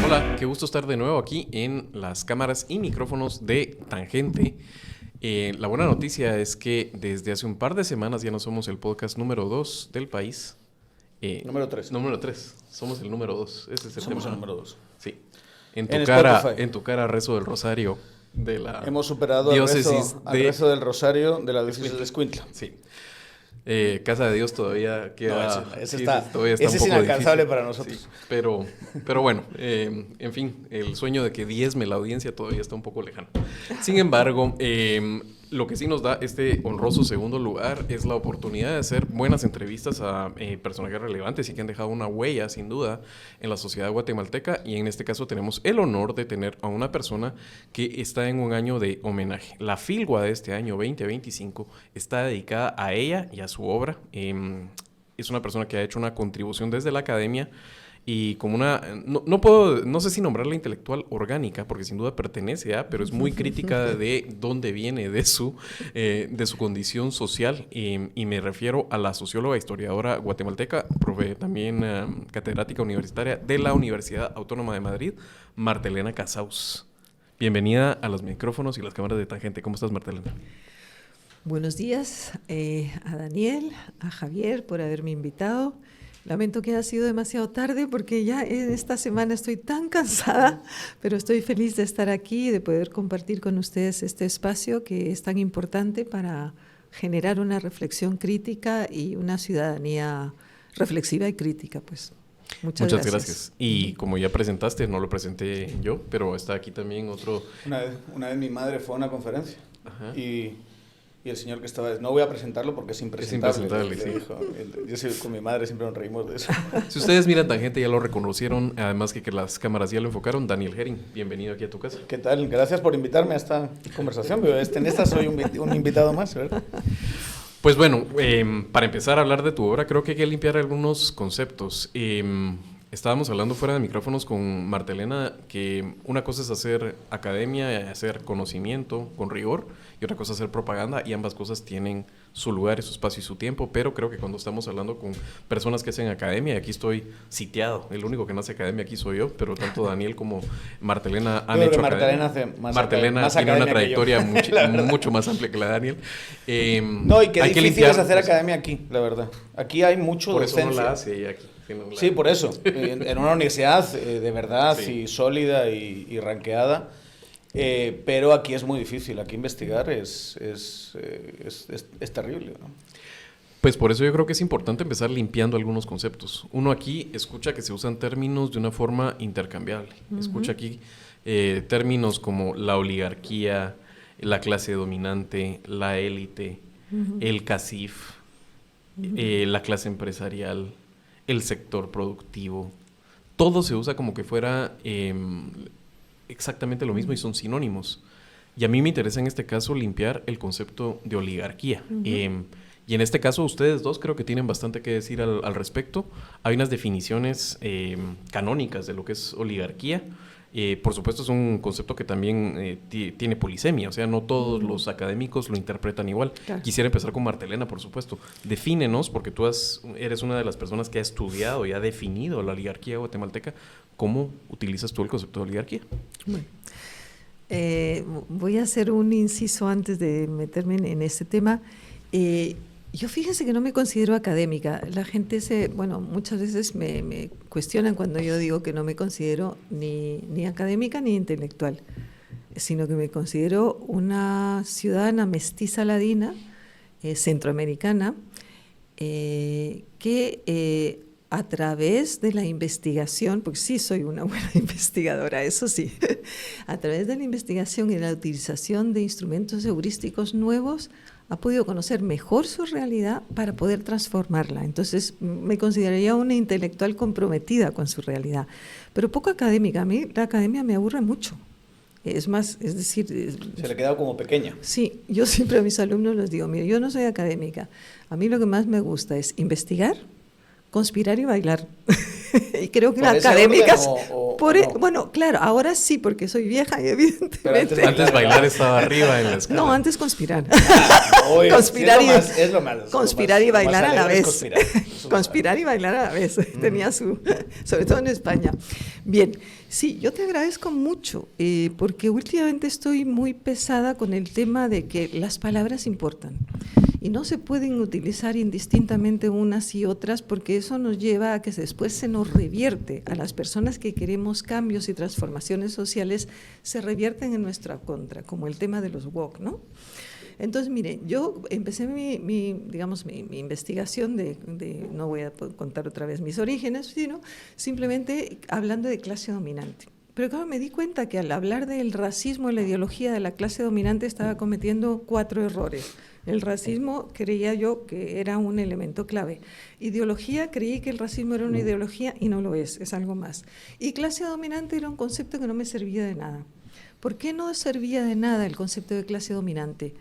Hola, qué gusto estar de nuevo aquí en las cámaras y micrófonos de Tangente. La buena noticia es que desde hace un par de semanas ya no somos el podcast número 2 del país. Número 3. Número 3. Somos el número 2. Ese es el Somos tema. el número 2. Sí. En Spotify. En tu cara, rezo del rosario de la Hemos superado diócesis al rezo del rosario de la diócesis de Escuintla. Sí. Casa de Dios todavía queda... No, ese todavía está ese un es poco inalcanzable difícil. para nosotros. Sí, pero bueno, en fin, el sueño de que diezme la audiencia todavía está un poco lejano. Sin embargo, lo que sí nos da este honroso segundo lugar es la oportunidad de hacer buenas entrevistas a personajes relevantes y que han dejado una huella, sin duda, en la sociedad guatemalteca. Y en este caso tenemos el honor de tener a una persona que está en un año de homenaje. La Filgua de este año 2025 está dedicada a ella y a su obra. Es una persona que ha hecho una contribución desde la academia y como una... No sé si nombrarla intelectual orgánica, porque sin duda pertenece a, pero es muy crítica de dónde viene, de su condición social, y me refiero a la socióloga e historiadora guatemalteca, también catedrática universitaria de la Universidad Autónoma de Madrid, Martelena Casaus. Bienvenida a los micrófonos y las cámaras de Tangente. ¿Cómo estás, Martelena? Buenos días a Daniel, a Javier por haberme invitado. Lamento que haya sido demasiado tarde porque ya en esta semana estoy tan cansada, pero estoy feliz de estar aquí y de poder compartir con ustedes este espacio que es tan importante para generar una reflexión crítica y una ciudadanía reflexiva y crítica, pues. Muchas gracias. Y como ya presentaste, no lo presenté yo, pero está aquí también otro... Una vez mi madre fue a una conferencia. Ajá. Y el señor que estaba... No voy a presentarlo porque es impresentable. Sí. Dijo, con mi madre siempre nos reímos de eso. Si ustedes miran Tangente, ya lo reconocieron. Además que las cámaras ya lo enfocaron. Daniel Herring, bienvenido aquí a tu casa. ¿Qué tal? Gracias por invitarme a esta conversación. Pero en esta soy un invitado más, ¿verdad? Pues bueno, para empezar a hablar de tu obra, creo que hay que limpiar algunos conceptos. Estábamos hablando fuera de micrófonos con Martelena que una cosa es hacer academia, hacer conocimiento con rigor, y otra cosa es hacer propaganda, y ambas cosas tienen su lugar, su espacio y su tiempo, pero creo que cuando estamos hablando con personas que hacen academia, y aquí estoy sitiado, el único que no hace academia aquí soy yo, pero tanto Daniel como Martelena han hecho Martelena academia. Martelena tiene una trayectoria mucho más amplia que la de Daniel. No, y qué difícil es hacer academia aquí, la verdad. Aquí hay mucho docencia. Por eso no la hace ella aquí. Sí, por eso. En una universidad de verdad, sí, sólida y ranqueada. Pero aquí es muy difícil. Aquí investigar es terrible, ¿no? Pues por eso yo creo que es importante empezar limpiando algunos conceptos. Uno aquí escucha que se usan términos de una forma intercambiable. Uh-huh. Escucha aquí términos como la oligarquía, la clase dominante, la élite, uh-huh, el CACIF, uh-huh, la clase empresarial, el sector productivo. Todo se usa como que fuera exactamente lo mismo y son sinónimos. Y a mí me interesa en este caso limpiar el concepto de oligarquía. Uh-huh. Y en este caso ustedes dos creo que tienen bastante que decir al respecto. Hay unas definiciones canónicas de lo que es oligarquía. Por supuesto es un concepto que también tiene polisemia, o sea, no todos los académicos lo interpretan igual. Claro. Quisiera empezar con Martelena, por supuesto. Defínenos, porque tú eres una de las personas que ha estudiado y ha definido la oligarquía guatemalteca. ¿Cómo utilizas tú el concepto de oligarquía? Bueno, voy a hacer un inciso antes de meterme en este tema. Yo fíjense que no me considero académica. La gente muchas veces me cuestionan cuando yo digo que no me considero ni académica ni intelectual, sino que me considero una ciudadana mestiza ladina, centroamericana, que a través de la investigación, porque sí soy una buena investigadora, eso sí, a través de la investigación y la utilización de instrumentos heurísticos nuevos, ha podido conocer mejor su realidad para poder transformarla. Entonces, me consideraría una intelectual comprometida con su realidad, pero poco académica. A mí la academia me aburre mucho. Es más, es decir... Se le ha quedado como pequeña. Sí, yo siempre a mis alumnos les digo, mira, yo no soy académica. A mí lo que más me gusta es investigar, conspirar y bailar. y creo que ¿Por ese académicas... orden o no? Bueno, claro, ahora sí, porque soy vieja y evidentemente... Antes bailar estaba arriba en la escala. No, antes conspirar. Oye, Conspirar sí, y, es lo más, conspirar y lo más bailar a la alegre es vez. conspirar. Eso es Conspirar y bailar a la vez. Tenía sobre todo en España. Bien, sí, yo te agradezco mucho, porque últimamente estoy muy pesada con el tema de que las palabras importan y no se pueden utilizar indistintamente unas y otras, porque eso nos lleva a que después se nos revierte a las personas que queremos cambios y transformaciones sociales, se revierten en nuestra contra, como el tema de los woke, ¿no? Entonces, mire, yo empecé mi investigación no voy a contar otra vez mis orígenes, sino simplemente hablando de clase dominante. Pero claro, me di cuenta que al hablar del racismo y la ideología de la clase dominante estaba cometiendo 4 errores. El racismo creía yo que era un elemento clave. Ideología, creí que el racismo era una ideología y no lo es algo más. Y clase dominante era un concepto que no me servía de nada. ¿Por qué no servía de nada el concepto de clase dominante?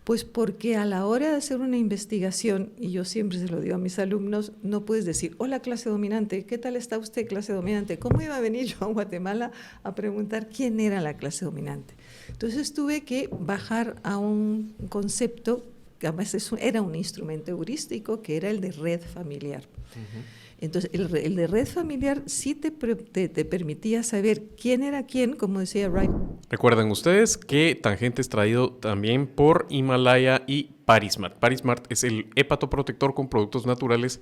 Pues porque a la hora de hacer una investigación, y yo siempre se lo digo a mis alumnos, no puedes decir, hola clase dominante, ¿qué tal está usted clase dominante? ¿Cómo iba a venir yo a Guatemala a preguntar quién era la clase dominante? Entonces tuve que bajar a un concepto, que además era un instrumento heurístico, que era el de red familiar. Entonces, el de red familiar sí te permitía saber quién era quién, como decía Wright. Recuerden ustedes que Tangente es traído también por Himalaya y Parismart. Parismart es el hepatoprotector con productos naturales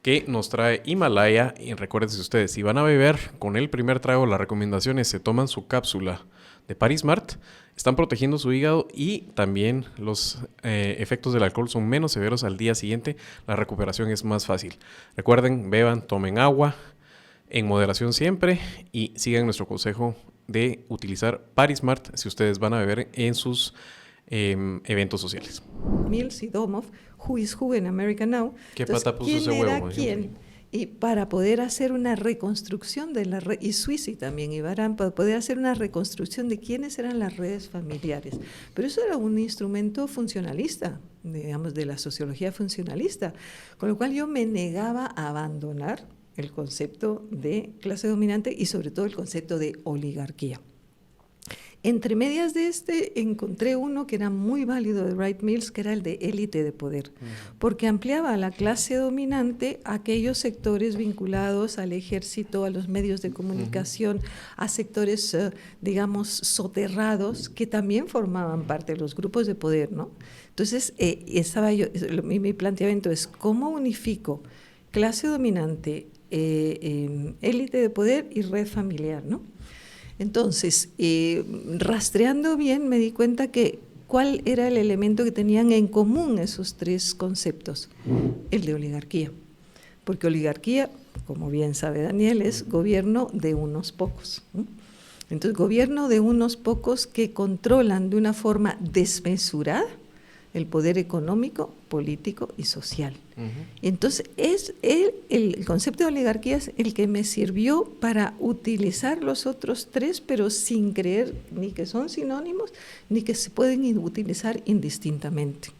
que nos trae Himalaya. Y recuerden ustedes, si van a beber con el primer trago, las recomendaciones se toman su cápsula de Parismart, están protegiendo su hígado y también los efectos del alcohol son menos severos al día siguiente, la recuperación es más fácil. Recuerden, beban, tomen agua en moderación siempre y sigan nuestro consejo de utilizar Parismart si ustedes van a beber en sus eventos sociales. Mills y Domov, Who is Who en America Now. ¿Qué Entonces, pata puso ¿quién ese era huevo? quién? Y para poder hacer una reconstrucción de la red, y Suisi también, y Barán, para poder hacer una reconstrucción de quiénes eran las redes familiares. Pero eso era un instrumento funcionalista, digamos, de la sociología funcionalista, con lo cual yo me negaba a abandonar el concepto de clase dominante y sobre todo el concepto de oligarquía. Entre medias de encontré uno que era muy válido de Wright Mills, que era el de élite de poder, porque ampliaba a la clase dominante a aquellos sectores vinculados al ejército, a los medios de comunicación, a sectores, digamos, soterrados, que también formaban parte de los grupos de poder, ¿no? Entonces, mi planteamiento es, ¿cómo unifico clase dominante, élite de poder y red familiar, ¿no? Entonces, rastreando bien, me di cuenta que cuál era el elemento que tenían en común esos 3 conceptos, el de oligarquía. Porque oligarquía, como bien sabe Daniel, es gobierno de unos pocos, ¿no? Entonces, gobierno de unos pocos que controlan de una forma desmesurada el poder económico, político y social. Entonces, es el concepto de oligarquía es el que me sirvió para utilizar los otros 3, pero sin creer ni que son sinónimos, ni que se pueden utilizar indistintamente.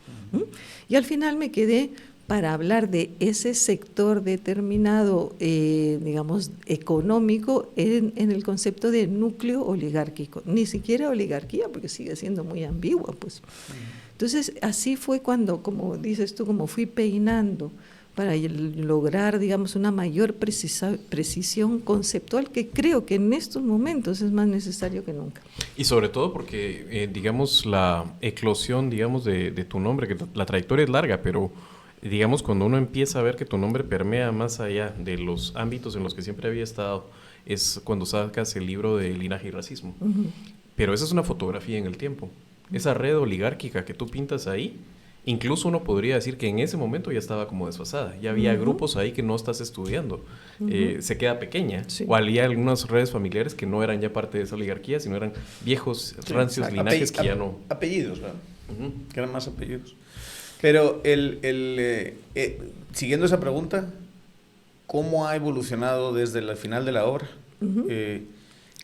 Y al final me quedé para hablar de ese sector determinado, digamos, económico, en el concepto de núcleo oligárquico. Ni siquiera oligarquía, porque sigue siendo muy ambigua, pues. Entonces, así fue cuando, como dices tú, como fui peinando para lograr, digamos, una mayor precisión conceptual, que creo que en estos momentos es más necesario que nunca. Y sobre todo porque, digamos, la eclosión, digamos, de tu nombre, que la trayectoria es larga, pero, digamos, cuando uno empieza a ver que tu nombre permea más allá de los ámbitos en los que siempre había estado, es cuando sacas el libro de Linaje y Racismo. Pero esa es una fotografía en el tiempo. Esa red oligárquica que tú pintas ahí, incluso uno podría decir que en ese momento ya estaba como desfasada. Ya había grupos ahí que no estás estudiando. Se queda pequeña. Sí. O había algunas redes familiares que no eran ya parte de esa oligarquía, sino eran viejos, rancios linajes que ya no... Apellidos, ¿verdad? Que eran más apellidos. Pero siguiendo esa pregunta, ¿cómo ha evolucionado desde el final de la obra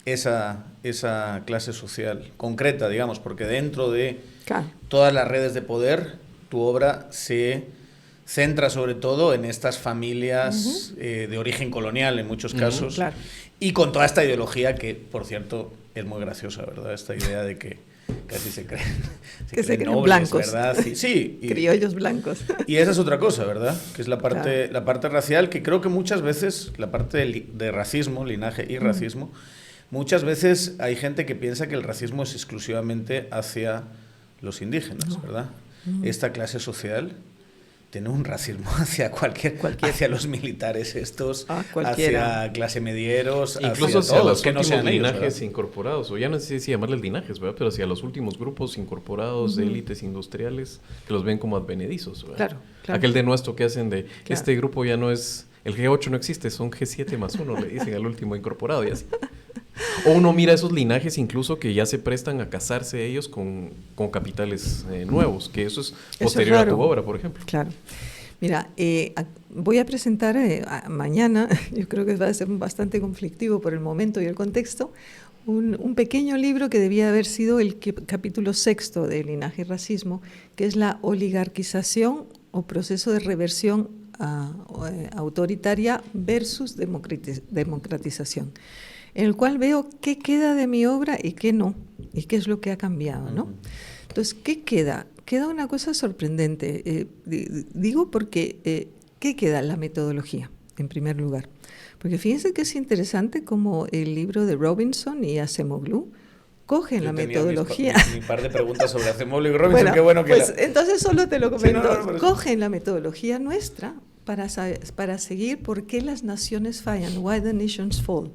esa clase social concreta, digamos? Porque dentro de todas las redes de poder, tu obra se centra sobre todo en estas familias de origen colonial en muchos casos, claro. Y con toda esta ideología que, por cierto, es muy graciosa, ¿verdad? Esta idea de que casi se creen nobles, blancos, ¿verdad? Sí, criollos blancos. Y esa es otra cosa, ¿verdad? Que es la parte racial, que creo que muchas veces, la parte de racismo, linaje y racismo, muchas veces hay gente que piensa que el racismo es exclusivamente hacia los indígenas, ¿verdad? Esta clase social tiene un racismo hacia hacia los militares estos, hacia clase medieros, incluso hacia todos, los que no últimos sean ellos, linajes ¿verdad? incorporados, o ya no sé si llamarles linajes, ¿verdad? Pero hacia los últimos grupos incorporados de élites industriales que los ven como advenedizos, ¿verdad? Claro. Aquel denuesto que hacen de este grupo ya no es, el G8 no existe, son G7+1, le dicen al último incorporado y así. O uno mira esos linajes incluso que ya se prestan a casarse ellos con capitales nuevos, que eso es posterior a tu obra, por ejemplo. Claro. Mira, voy a presentar mañana, yo creo que va a ser bastante conflictivo por el momento y el contexto, un pequeño libro que debía haber sido el capítulo 6 de Linaje y Racismo, que es la oligarquización o proceso de reversión autoritaria versus democratización, en el cual veo qué queda de mi obra y qué no, y qué es lo que ha cambiado, ¿no? Entonces, ¿qué queda? Queda una cosa sorprendente, digo porque, ¿qué queda? La metodología, en primer lugar. Porque fíjense que es interesante como el libro de Robinson y Acemoglu cogen la metodología. Mi par de preguntas sobre Acemoglu y Robinson, bueno, qué bueno que pues entonces solo te lo comento. Sí, no, cogen la metodología nuestra para seguir por qué las naciones fallan, why the nations fall.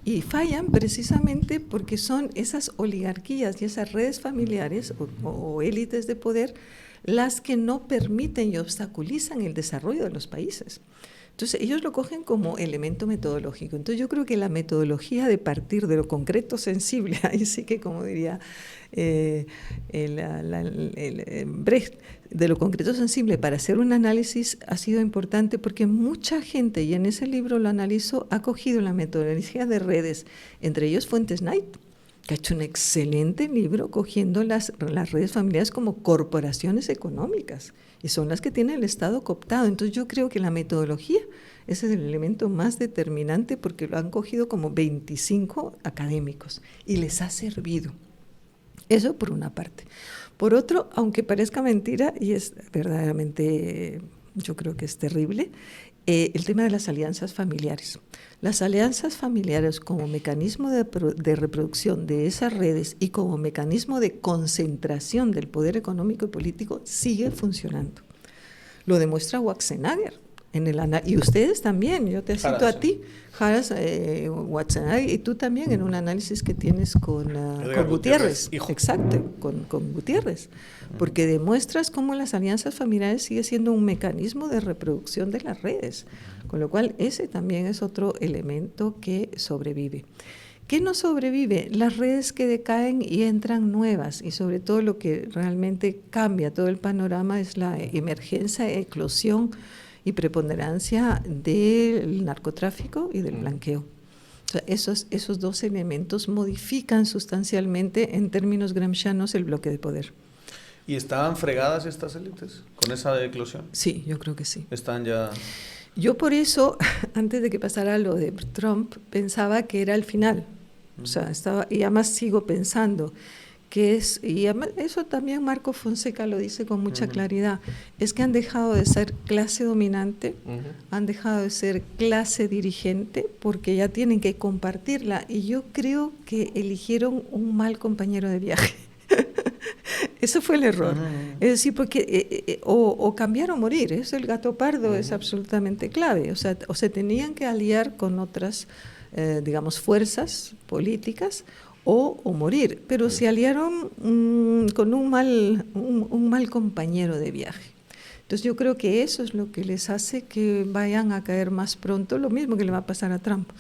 Y fallan precisamente porque son esas oligarquías y esas redes familiares o élites de poder las que no permiten y obstaculizan el desarrollo de los países. Entonces, ellos lo cogen como elemento metodológico. Entonces, yo creo que la metodología de partir de lo concreto sensible, ahí sí que, como diría Brecht, de lo concreto sensible para hacer un análisis ha sido importante porque mucha gente, y en ese libro lo analizo, ha cogido la metodología de redes, entre ellos Fuentes Knight, que ha hecho un excelente libro cogiendo las redes familiares como corporaciones económicas, y son las que tiene el Estado cooptado. Entonces yo creo que la metodología ese es el elemento más determinante porque lo han cogido como 25 académicos y les ha servido. Eso por una parte. Por otro, aunque parezca mentira, y es verdaderamente, yo creo que es terrible, el tema de las alianzas familiares. Las alianzas familiares como mecanismo de reproducción de esas redes y como mecanismo de concentración del poder económico y político sigue funcionando. Lo demuestra Watzenagger. Y ustedes también, yo te cito a ti, Haras, Watzenagger, y tú también en un análisis que tienes con Gutiérrez. Exacto, con Gutiérrez, porque demuestras cómo las alianzas familiares sigue siendo un mecanismo de reproducción de las redes, con lo cual ese también es otro elemento que sobrevive. ¿Qué no sobrevive? Las redes que decaen y entran nuevas, y sobre todo lo que realmente cambia todo el panorama es la emergencia, eclosión y preponderancia del narcotráfico y del blanqueo. O sea, esos dos elementos modifican sustancialmente, en términos gramscianos, el bloque de poder. ¿Y estaban fregadas estas élites con esa eclosión? Sí, yo creo que sí. Están ya... Yo por eso, antes de que pasara lo de Trump, pensaba que era el final. O sea, y además sigo pensando que es, y además eso también Marco Fonseca lo dice con mucha claridad, es que han dejado de ser clase dominante, han dejado de ser clase dirigente, porque ya tienen que compartirla, y yo creo que eligieron un mal compañero de viaje. Eso fue el error. Es decir, porque o cambiar o morir, eso el gato pardo es absolutamente clave. O sea, o se tenían que aliar con otras, digamos, fuerzas políticas o morir, pero se aliaron con un mal compañero de viaje. Entonces yo creo que eso es lo que les hace que vayan a caer más pronto, lo mismo que le va a pasar a Trump.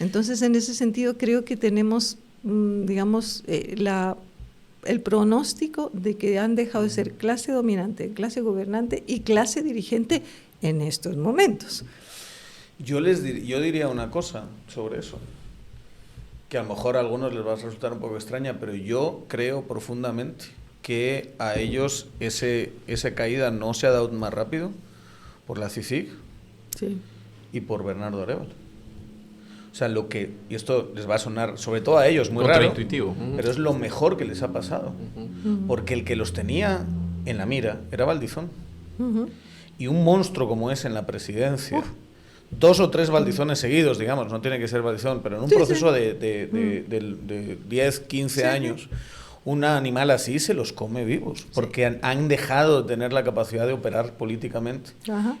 Entonces, en ese sentido, creo que tenemos, digamos, el pronóstico de que han dejado de ser clase dominante, clase gobernante y clase dirigente en estos momentos. Yo diría una cosa sobre eso, que a lo mejor a algunos les va a resultar un poco extraña, pero yo creo profundamente que a ellos esa caída no se ha dado más rápido por la CICIG Sí. y por Bernardo Arévalo. O sea, y esto les va a sonar, sobre todo a ellos, muy raro, contraintuitivo. pero es lo mejor que les ha pasado. Porque el que los tenía en la mira era Valdizón. Y un monstruo como es en la presidencia, 2 o 3 Valdizones seguidos, digamos, no tiene que ser Valdizón, pero en un proceso de 10, 15 años, un animal así se los come vivos, porque han dejado de tener la capacidad de operar políticamente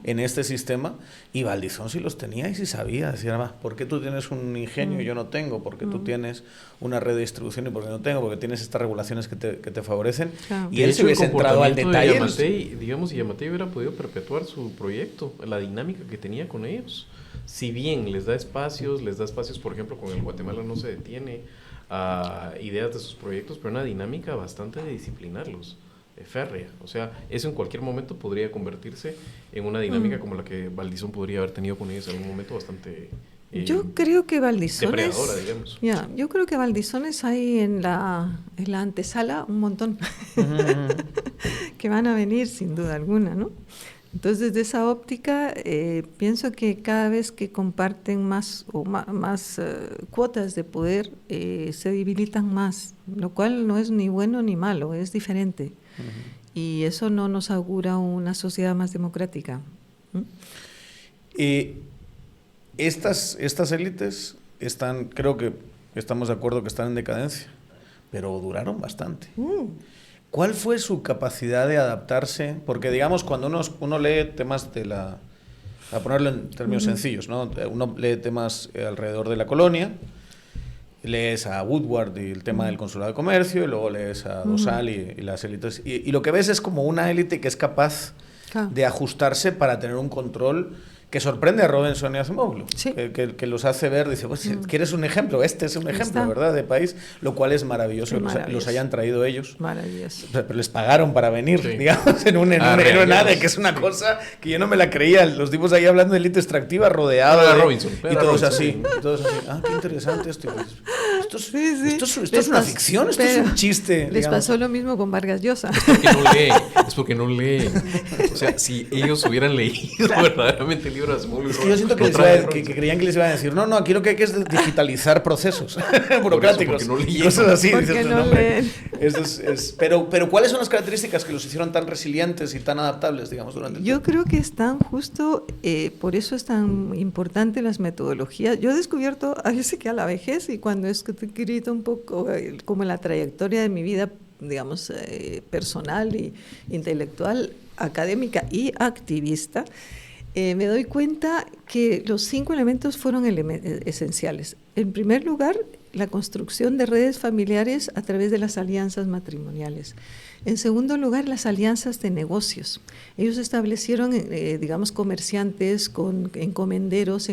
en este sistema, y Valdizón sí los tenía y sí sabía, decía, ¿por qué tú tienes un ingenio y yo no tengo? ¿Por qué tú tienes una red de distribución y por qué no tengo? Porque tienes estas regulaciones que te favorecen. Claro. Y él se hubiese entrado al detalle. Digamos, y Yamatei hubiera podido perpetuar su proyecto, la dinámica que tenía con ellos. Si bien les da espacios, por ejemplo, con el Guatemala no se detiene a ideas de sus proyectos, pero una dinámica bastante de disciplinarlos, férrea. O sea, eso en cualquier momento podría convertirse en una dinámica como la que Valdizón podría haber tenido con ellos en algún momento bastante yo creo que Valdizones, depredadora, digamos. yo creo que Valdizones hay en la antesala un montón que van a venir sin duda alguna, ¿no? Entonces, desde esa óptica, pienso que cada vez que comparten más cuotas de poder, se debilitan más, lo cual no es ni bueno ni malo, es diferente. Y eso no nos augura una sociedad más democrática. Estas élites creo que estamos de acuerdo que están en decadencia, pero duraron bastante. ¿Cuál fue su capacidad de adaptarse? Porque, digamos, cuando uno lee temas a ponerlo en términos sencillos, ¿no? Uno lee temas alrededor de la colonia, lees a Woodward y el tema del consulado de comercio, y luego lees a Dosal y las élites. Y lo que ves es como una élite que es capaz de ajustarse para tener un control que sorprende a Robinson y a Acemoglu, que los hace ver, dice, pues, ¿quieres un ejemplo? Este es un ejemplo, ¿verdad?, de país, lo cual es maravilloso, que los hayan traído ellos. Maravilloso. Pero les pagaron para venir, digamos, en un ADE, que es una cosa que yo no me la creía, los tipos ahí hablando de élite extractiva, rodeado de Robinson, y todos así, qué interesante esto. Esto es una ficción, esto es un chiste. Les pasó lo mismo con Vargas Llosa. Es porque no leen. O sea, si ellos hubieran leído verdaderamente el libro de Acemoglu, yo siento que creían que les iban a decir, no, aquí lo que hay que es digitalizar procesos burocráticos. Porque no leyeron. Cosas así. Porque no leen. Pero ¿cuáles son las características que los hicieron tan resilientes y tan adaptables, digamos, durante el tiempo? Yo creo que están justo, por eso es tan importante las metodologías. Yo he descubierto, a veces que a la vejez, y cuando he escrito un poco como la trayectoria de mi vida, digamos, personal y intelectual, académica y activista, me doy cuenta que los 5 elementos fueron esenciales. En primer lugar, la construcción de redes familiares a través de las alianzas matrimoniales. En segundo lugar, las alianzas de negocios. Ellos establecieron, digamos, comerciantes con encomenderos,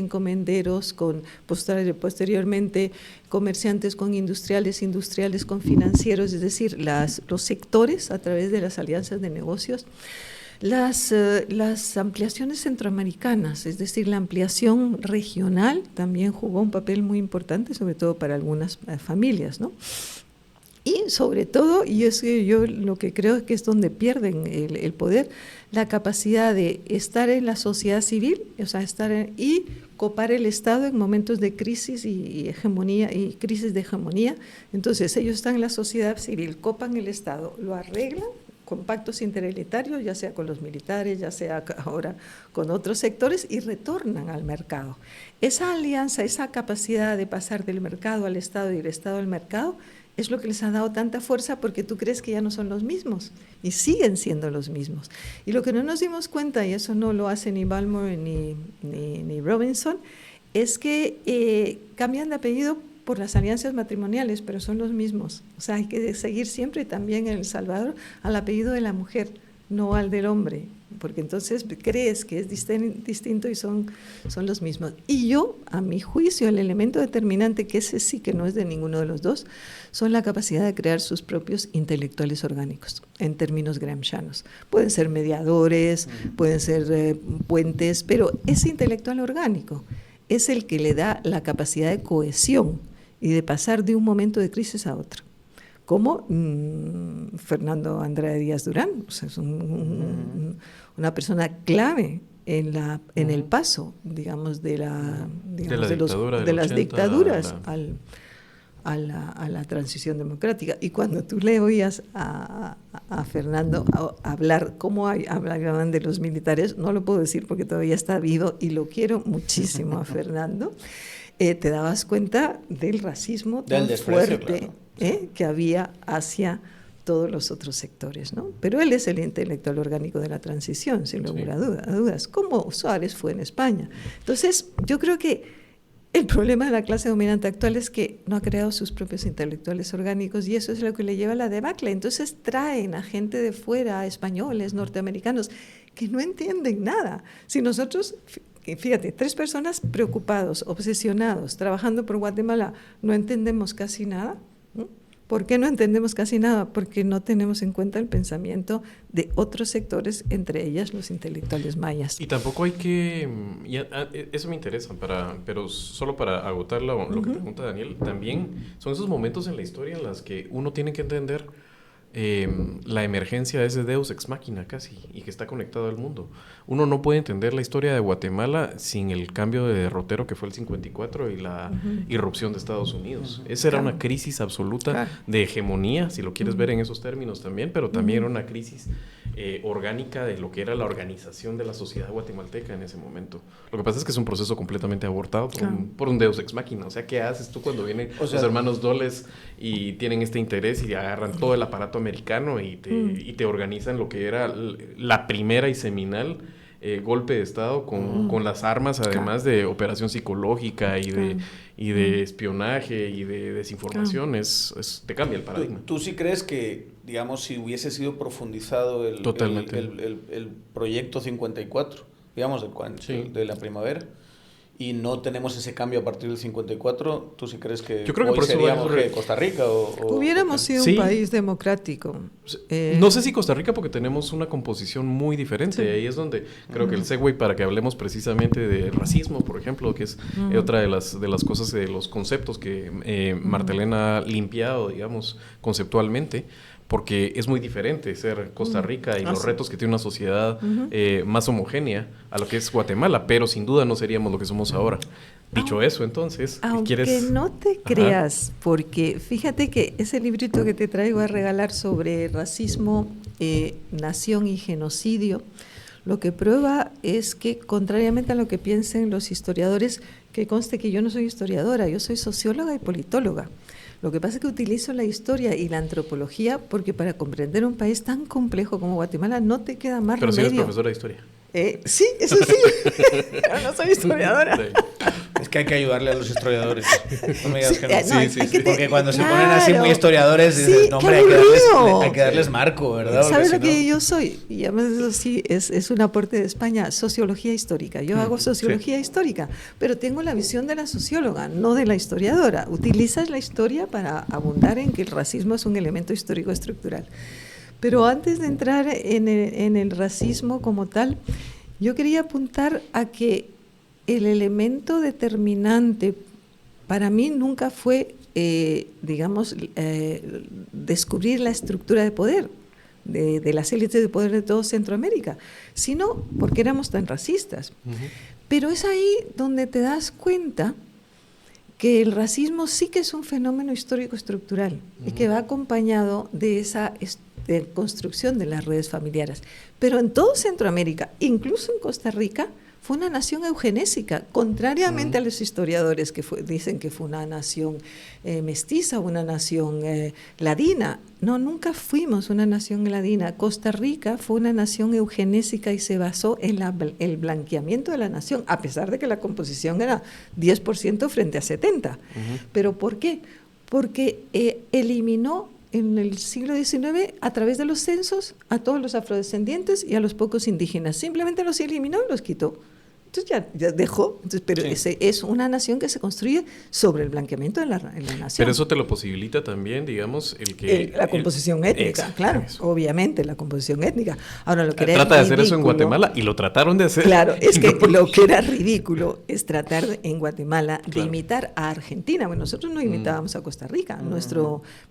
con posteriormente comerciantes con industriales con financieros, es decir, los sectores a través de las alianzas de negocios. Las ampliaciones centroamericanas, es decir, la ampliación regional también jugó un papel muy importante, sobre todo para algunas familias, ¿no? Y sobre todo, y es que yo lo que creo que es donde pierden el poder, la capacidad de estar en la sociedad civil, o sea, y copar el Estado en momentos de crisis y hegemonía y crisis de hegemonía. Entonces ellos están en la sociedad civil, copan el Estado, lo arreglan con pactos interelitarios, ya sea con los militares, ya sea ahora con otros sectores, y retornan al mercado. Esa alianza, esa capacidad de pasar del mercado al Estado y del Estado al mercado, es lo que les ha dado tanta fuerza, porque tú crees que ya no son los mismos, y siguen siendo los mismos. Y lo que no nos dimos cuenta, y eso no lo hace ni Balmer ni Robinson, es que cambian de apellido por las alianzas matrimoniales, pero son los mismos. O sea, hay que seguir siempre, también en El Salvador, al apellido de la mujer, no al del hombre, porque entonces crees que es distinto y son los mismos. Y yo, a mi juicio, el elemento determinante, que ese sí que no es de ninguno de los dos, son la capacidad de crear sus propios intelectuales orgánicos, en términos gramscianos. Pueden ser mediadores, pueden ser puentes, pero ese intelectual orgánico es el que le da la capacidad de cohesión y de pasar de un momento de crisis a otro, como Fernando Andrade Díaz Durán, o sea, es una persona clave en el paso, digamos, de las dictaduras a la transición democrática. Y cuando tú le oías a Fernando hablar, cómo hablaban de los militares, no lo puedo decir porque todavía está vivo y lo quiero muchísimo a Fernando, te dabas cuenta del racismo tan fuerte, claro, que había hacia todos los otros sectores, ¿no? Pero él es el intelectual orgánico de la transición, sin lugar a dudas, como Suárez fue en España. Entonces, yo creo que el problema de la clase dominante actual es que no ha creado sus propios intelectuales orgánicos y eso es lo que le lleva a la debacle. Entonces traen a gente de fuera, españoles, norteamericanos, que no entienden nada. Si nosotros, fíjate, 3 personas preocupados, obsesionados, trabajando por Guatemala, no entendemos casi nada, ¿no? ¿Por qué no entendemos casi nada? Porque no tenemos en cuenta el pensamiento de otros sectores, entre ellas los intelectuales mayas. Y tampoco hay que... eso me interesa, pero solo para agotar lo que pregunta Daniel, también son esos momentos en la historia en los que uno tiene que entender la emergencia de ese Deus ex machina casi, y que está conectado al mundo. Uno no puede entender la historia de Guatemala sin el cambio de derrotero que fue el 54 y la irrupción de Estados Unidos. Esa era una crisis absoluta de hegemonía, si lo quieres ver en esos términos también, pero también era una crisis orgánica de lo que era la organización de la sociedad guatemalteca en ese momento. Lo que pasa es que es un proceso completamente abortado por un Deus ex machina. O sea, ¿qué haces tú cuando vienen los hermanos Dulles y tienen este interés y agarran todo el aparato americano y te organizan lo que era la primera y seminal golpe de Estado con las armas, además de operación psicológica y de espionaje y de desinformación? Te cambia el paradigma. ¿Tú sí crees que, digamos, si hubiese sido profundizado el proyecto 54, digamos, de la primavera, y no tenemos ese cambio a partir del 54, ¿tú sí crees que hoy seríamos Costa Rica? Hubiéramos sido un país democrático. No sé si Costa Rica, porque tenemos una composición muy diferente. Ahí es donde creo que el segue para que hablemos precisamente de racismo, por ejemplo, que es otra de las cosas, de los conceptos que Martelena ha limpiado, digamos, conceptualmente, porque es muy diferente ser Costa Rica y los retos que tiene una sociedad más homogénea a lo que es Guatemala, pero sin duda no seríamos lo que somos ahora. Dicho eso, entonces, aunque no te creas, porque fíjate que ese librito que te traigo a regalar sobre racismo, nación y genocidio, lo que prueba es que, contrariamente a lo que piensen los historiadores, que conste que yo no soy historiadora, yo soy socióloga y politóloga. Lo que pasa es que utilizo la historia y la antropología porque para comprender un país tan complejo como Guatemala no te queda más remedio. Pero si eres profesora de historia. Sí, eso sí, pero no soy historiadora. Sí. Es que hay que ayudarle a los historiadores. No me digas que no. Sí. Porque cuando se ponen así muy historiadores, dices, no, hombre, hay que darles marco, ¿verdad? ¿Sabes lo que yo soy? Y además eso sí, es un aporte de España, sociología histórica. Yo hago sociología histórica, pero tengo la visión de la socióloga, no de la historiadora. Utilizas la historia para abundar en que el racismo es un elemento histórico estructural. Pero antes de entrar en el racismo como tal, yo quería apuntar a que el elemento determinante para mí nunca fue, descubrir la estructura de poder de las élites de poder de todo Centroamérica, sino porque éramos tan racistas. Pero es ahí donde te das cuenta que el racismo sí que es un fenómeno histórico estructural y que va acompañado de esa construcción de las redes familiares. Pero en todo Centroamérica, incluso en Costa Rica, fue una nación eugenésica, contrariamente a los historiadores que dicen que fue una nación mestiza, una nación ladina. No, nunca fuimos una nación ladina. Costa Rica fue una nación eugenésica y se basó en el blanqueamiento de la nación, a pesar de que la composición era 10% frente a 70%. ¿Pero por qué? Porque eliminó en el siglo XIX, a través de los censos, a todos los afrodescendientes y a los pocos indígenas. Simplemente los eliminó y los quitó. Entonces ya dejó, pero es una nación que se construye sobre el blanqueamiento de la nación. Pero eso te lo posibilita también, digamos, la composición étnica, claro, obviamente, la composición étnica. Ahora, lo que era trata de hacer eso en Guatemala y lo trataron de hacer. Claro, es que lo que era ridículo es tratar en Guatemala de imitar a Argentina. Bueno, nosotros no imitábamos a Costa Rica, nuestra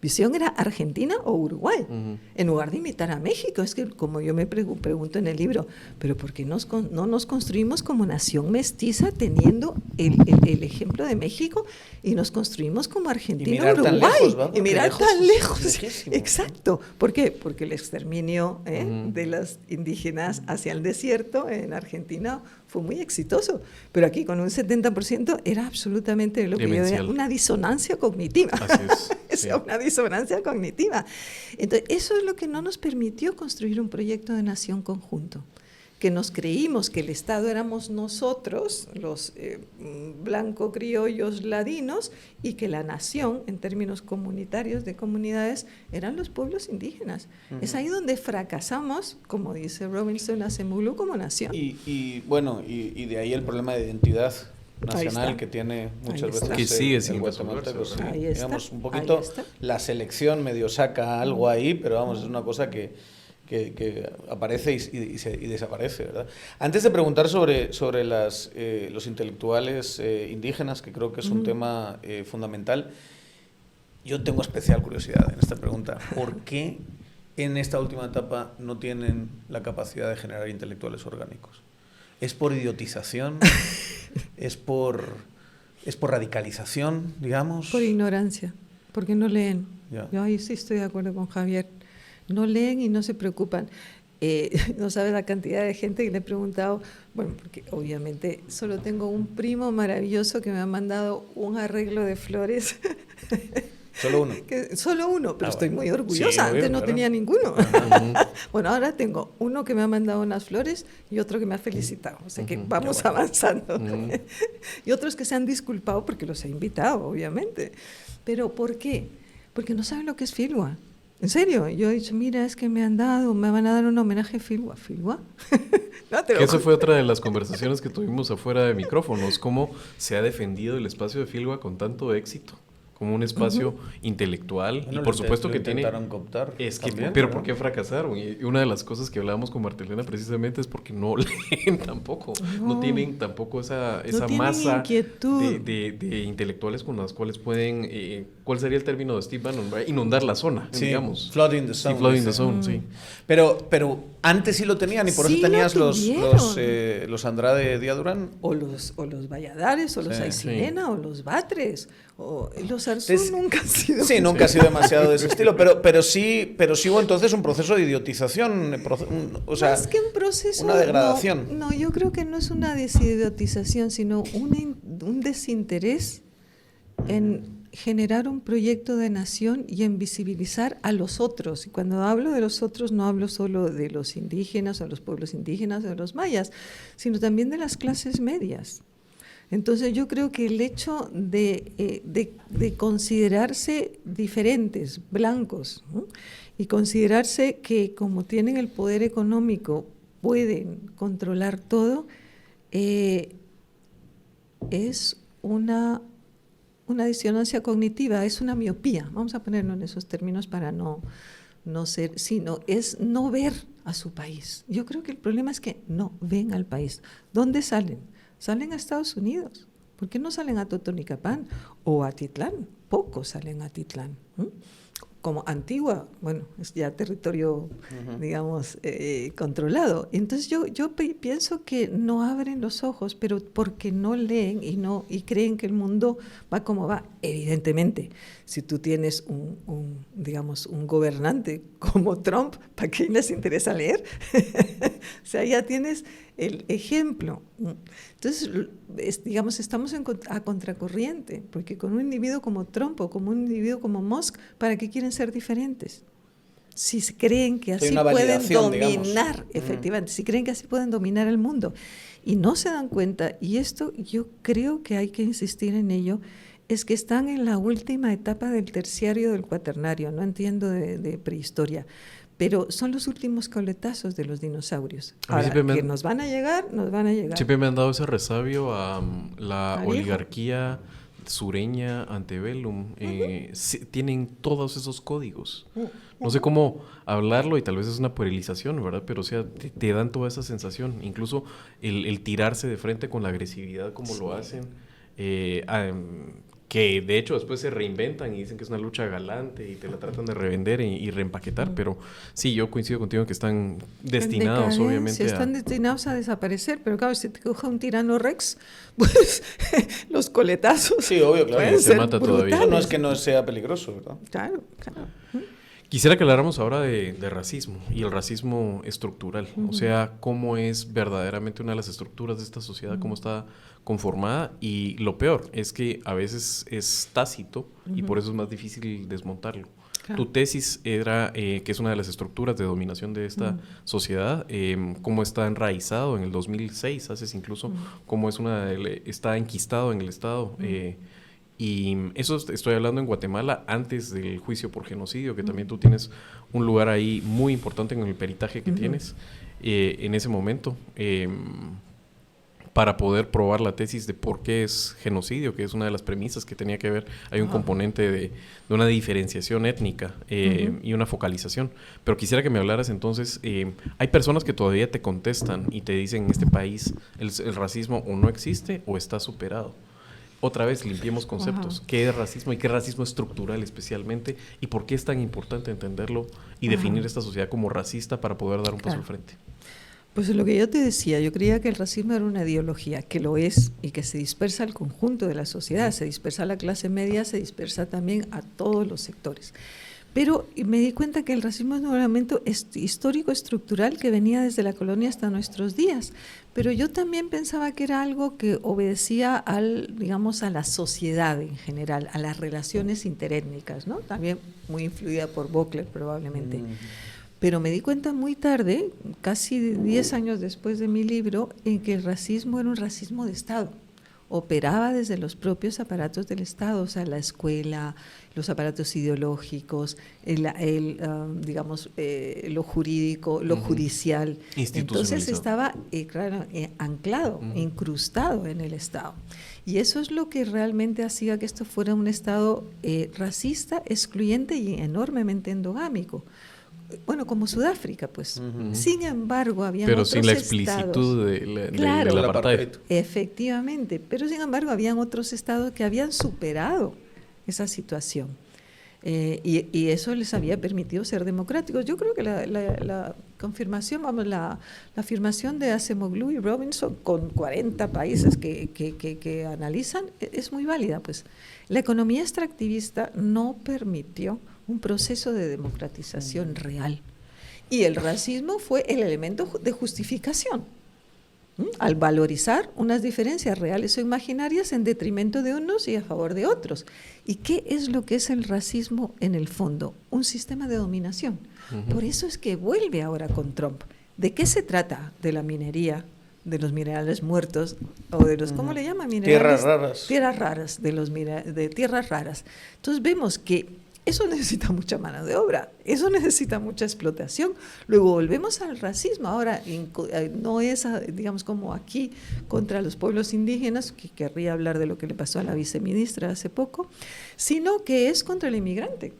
visión era Argentina o Uruguay, en lugar de imitar a México. Es que, como yo me pregunto en el libro, ¿pero por qué no nos construimos como nación mestiza teniendo el ejemplo de México y nos construimos como Argentina o Uruguay? Y mirar tan lejos. Exacto. ¿Por qué? Porque el exterminio de las indígenas hacia el desierto en Argentina fue muy exitoso, pero aquí con un 70% era absolutamente lo que yo diría, una disonancia cognitiva. Así es. Una disonancia cognitiva. Entonces, eso es lo que no nos permitió construir un proyecto de nación conjunto, que nos creímos que el Estado éramos nosotros, los blanco criollos ladinos, y que la nación, en términos comunitarios de comunidades, eran los pueblos indígenas. Es ahí donde fracasamos, como dice Robinson Acemoglu, como nación. Y de ahí el problema de identidad nacional que tiene muchas veces que sigue el guatemalteco. Digamos, un poquito la selección medio saca algo ahí, pero vamos, es una cosa que aparece y desaparece, ¿verdad? Antes de preguntar sobre los intelectuales indígenas, que creo que es un tema fundamental, yo tengo especial curiosidad en esta pregunta. ¿Por qué en esta última etapa no tienen la capacidad de generar intelectuales orgánicos? ¿Es por idiotización? ¿Es por radicalización, digamos? Por ignorancia, porque no leen. Ya. Yo ahí sí estoy de acuerdo con Javier. No leen y no se preocupan. No sabes la cantidad de gente que le he preguntado, bueno, porque obviamente solo tengo un primo maravilloso que me ha mandado un arreglo de flores. ¿Solo uno? Solo uno, pero estoy muy orgullosa. Sí, Antes no tenía ninguno. Bueno, ahora tengo uno que me ha mandado unas flores y otro que me ha felicitado. O sea que vamos avanzando. Y otros que se han disculpado porque los he invitado, obviamente. ¿Pero por qué? Porque no saben lo que es Filwa. En serio, yo he dicho, mira, es que me van a dar un homenaje a Filwa. ¿Filwa? No, que eso fue otra de las conversaciones que tuvimos afuera de micrófonos, cómo se ha defendido el espacio de Filwa con tanto éxito, como un espacio intelectual, Bueno, y por supuesto que tiene... cooptar Es que, también, pero ¿no? ¿por qué fracasaron? Y una de las cosas que hablábamos con Martelena precisamente es porque no leen tampoco, no tienen tampoco esa masa de intelectuales con las cuales pueden, ¿cuál sería el término de Steve Bannon? Inundar la zona, sí, digamos. Flooding the zone. Sí, flooding the zone, sí. Pero antes sí lo tenían y por eso tenías los Andrade Díaz Durán. O los Valladares, o los Aycinena, o los Batres, o los Arzú nunca han sido. Sí, nunca ha sido demasiado de ese estilo, pero sí hubo entonces un proceso de idiotización, o sea, más que un proceso, una degradación. No, yo creo que no es una desidiotización, sino un desinterés en generar un proyecto de nación y en visibilizar a los otros. Y cuando hablo de los otros no hablo solo de los indígenas o los pueblos indígenas o de los mayas, sino también de las clases medias. Entonces yo creo que el hecho de considerarse diferentes, blancos, ¿no? Y considerarse que como tienen el poder económico pueden controlar todo, es una disonancia cognitiva, es una miopía, vamos a ponerlo en esos términos para no ser, sino es no ver a su país. Yo creo que el problema es que no ven al país. ¿Dónde salen? Salen a Estados Unidos. ¿Por qué no salen a Totonicapán o a Titlán? Pocos salen a Titlán. Como Antigua, bueno, es ya territorio, digamos, controlado. Entonces yo pienso que no abren los ojos, pero porque no leen y creen que el mundo va como va. Evidentemente, si tú tienes digamos, un gobernante como Trump, ¿para qué les interesa leer? O sea, ya tienes el ejemplo. Entonces, digamos, estamos a contracorriente, porque con un individuo como Trump o como un individuo como Musk, ¿para qué quieren ser diferentes? Si creen que así pueden dominar, efectivamente, si creen que así pueden dominar el mundo, y no se dan cuenta, y esto yo creo que hay que insistir en ello, es que están en la última etapa del terciario del cuaternario, no entiendo de prehistoria, pero son los últimos coletazos de los dinosaurios. A mí Ahora, siempre que nos van a llegar, nos van a llegar. siempre me han dado ese resabio a la Al viejo. oligarquía sureña antebellum. Tienen todos esos códigos. No sé cómo hablarlo y tal vez es una puerilización, ¿verdad? Pero o sea, te dan toda esa sensación. Incluso el tirarse de frente con la agresividad como lo hacen. Que de hecho después se reinventan y dicen que es una lucha galante y te la tratan de revender y reempaquetar, pero sí, yo coincido contigo en que están destinados En obviamente decadencia, están destinados a desaparecer, pero claro, si te coge un tirano rex, pues los coletazos Sí, obvio, claro. pueden Se ser mata todavía. brutales. No es que no sea peligroso, ¿verdad? Claro, claro. Quisiera que habláramos ahora de racismo y el racismo estructural, o sea, cómo es verdaderamente una de las estructuras de esta sociedad, cómo está conformada, y lo peor es que a veces es tácito y por eso es más difícil desmontarlo. Claro. Tu tesis era que es una de las estructuras de dominación de esta sociedad, cómo está enraizado en el 2006, haces incluso, cómo es está enquistado en el Estado. Y eso estoy hablando en Guatemala antes del juicio por genocidio, que también tú tienes un lugar ahí muy importante en el peritaje que tienes en ese momento, para poder probar la tesis de por qué es genocidio, que es una de las premisas que tenía que ver. Hay un componente de una diferenciación étnica y una focalización. Pero quisiera que me hablaras entonces, hay personas que todavía te contestan y te dicen en este país el racismo o no existe o está superado. Otra vez, limpiemos conceptos. ¿Qué es racismo y qué racismo estructural especialmente? ¿Y por qué es tan importante entenderlo y definir esta sociedad como racista para poder dar un paso al frente? Pues lo que yo te decía, yo creía que el racismo era una ideología, que lo es, y que se dispersa al conjunto de la sociedad, se dispersa a la clase media, se dispersa también a todos los sectores. Pero me di cuenta que el racismo es un elemento histórico, estructural, que venía desde la colonia hasta nuestros días. Pero yo también pensaba que era algo que obedecía digamos, a la sociedad en general, a las relaciones interétnicas, ¿no? También muy influida por Böckler probablemente. Pero me di cuenta muy tarde, casi 10 años después de mi libro, en que el racismo era un racismo de Estado. Operaba desde los propios aparatos del Estado, o sea, la escuela, los aparatos ideológicos, digamos, lo jurídico, lo judicial. Entonces estaba, anclado, incrustado en el Estado. Y eso es lo que realmente hacía que esto fuera un Estado racista, excluyente y enormemente endogámico. Bueno, como Sudáfrica, pues. Sin embargo, había otros estados. Pero sin la explicitud del apartheid. Efectivamente, pero sin embargo, habían otros estados que habían superado esa situación. Y eso les había permitido ser democráticos. Yo creo que la confirmación, la afirmación de Acemoglu y Robinson con 40 países que analizan es muy válida, pues. La economía extractivista no permitió un proceso de democratización real. Y el racismo fue el elemento de justificación, al valorizar unas diferencias reales o imaginarias en detrimento de unos y a favor de otros. ¿Y qué es lo que es el racismo en el fondo? Un sistema de dominación. Por eso es que vuelve ahora con Trump. ¿De qué se trata? De la minería, de los minerales muertos, o de los, ¿cómo le llaman? Tierras raras. Tierras raras, de tierras raras. Entonces vemos que eso necesita mucha mano de obra, eso necesita mucha explotación. Luego volvemos al racismo. Ahora no es, digamos, como aquí contra los pueblos indígenas, que querría hablar de lo que le pasó a la viceministra hace poco, sino que es contra el inmigrante.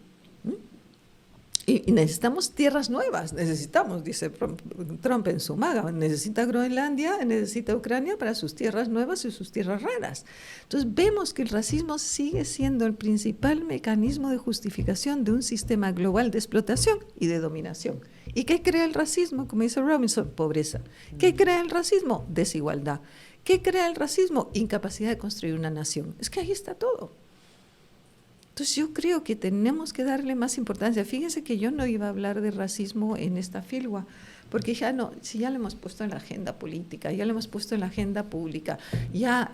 Y necesitamos tierras nuevas, necesitamos, dice Trump en su maga, necesita Groenlandia, necesita Ucrania para sus tierras nuevas y sus tierras raras. Entonces vemos que el racismo sigue siendo el principal mecanismo de justificación de un sistema global de explotación y de dominación. ¿Y qué crea el racismo? Como dice Robinson, pobreza. ¿Qué crea el racismo? Desigualdad. ¿Qué crea el racismo? Incapacidad de construir una nación. Es que ahí está todo. Entonces yo creo que tenemos que darle más importancia. Fíjense que yo no iba a hablar de racismo en esta filgua, porque si ya lo hemos puesto en la agenda política, ya lo hemos puesto en la agenda pública, ya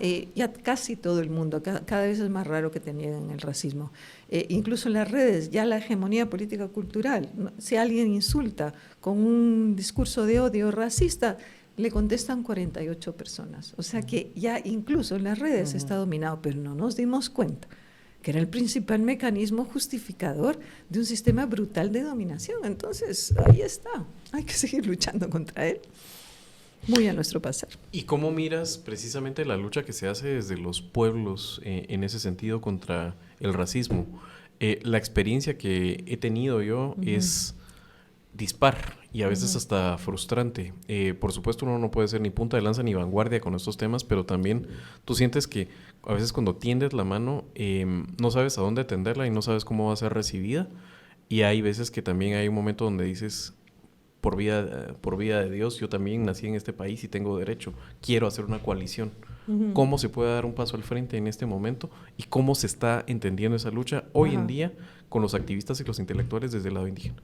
casi todo el mundo, cada vez es más raro que te nieguen el racismo. Incluso en las redes, ya la hegemonía política cultural, si alguien insulta con un discurso de odio racista, le contestan 48 personas. O sea que ya incluso en las redes está dominado, pero no nos dimos cuenta que era el principal mecanismo justificador de un sistema brutal de dominación. Entonces, ahí está, hay que seguir luchando contra él, muy a nuestro pasar. ¿Y cómo miras precisamente la lucha que se hace desde los pueblos en ese sentido contra el racismo? La experiencia que he tenido yo es dispar y a veces hasta frustrante. Por supuesto, uno no puede ser ni punta de lanza ni vanguardia con estos temas, pero también tú sientes que a veces cuando tiendes la mano no sabes a dónde tenderla y no sabes cómo va a ser recibida. Y hay veces que también hay un momento donde dices, por vida de Dios, yo también nací en este país y tengo derecho, quiero hacer una coalición. ¿Cómo se puede dar un paso al frente en este momento? ¿Y cómo se está entendiendo esa lucha hoy en día con los activistas y los intelectuales desde el lado indígena?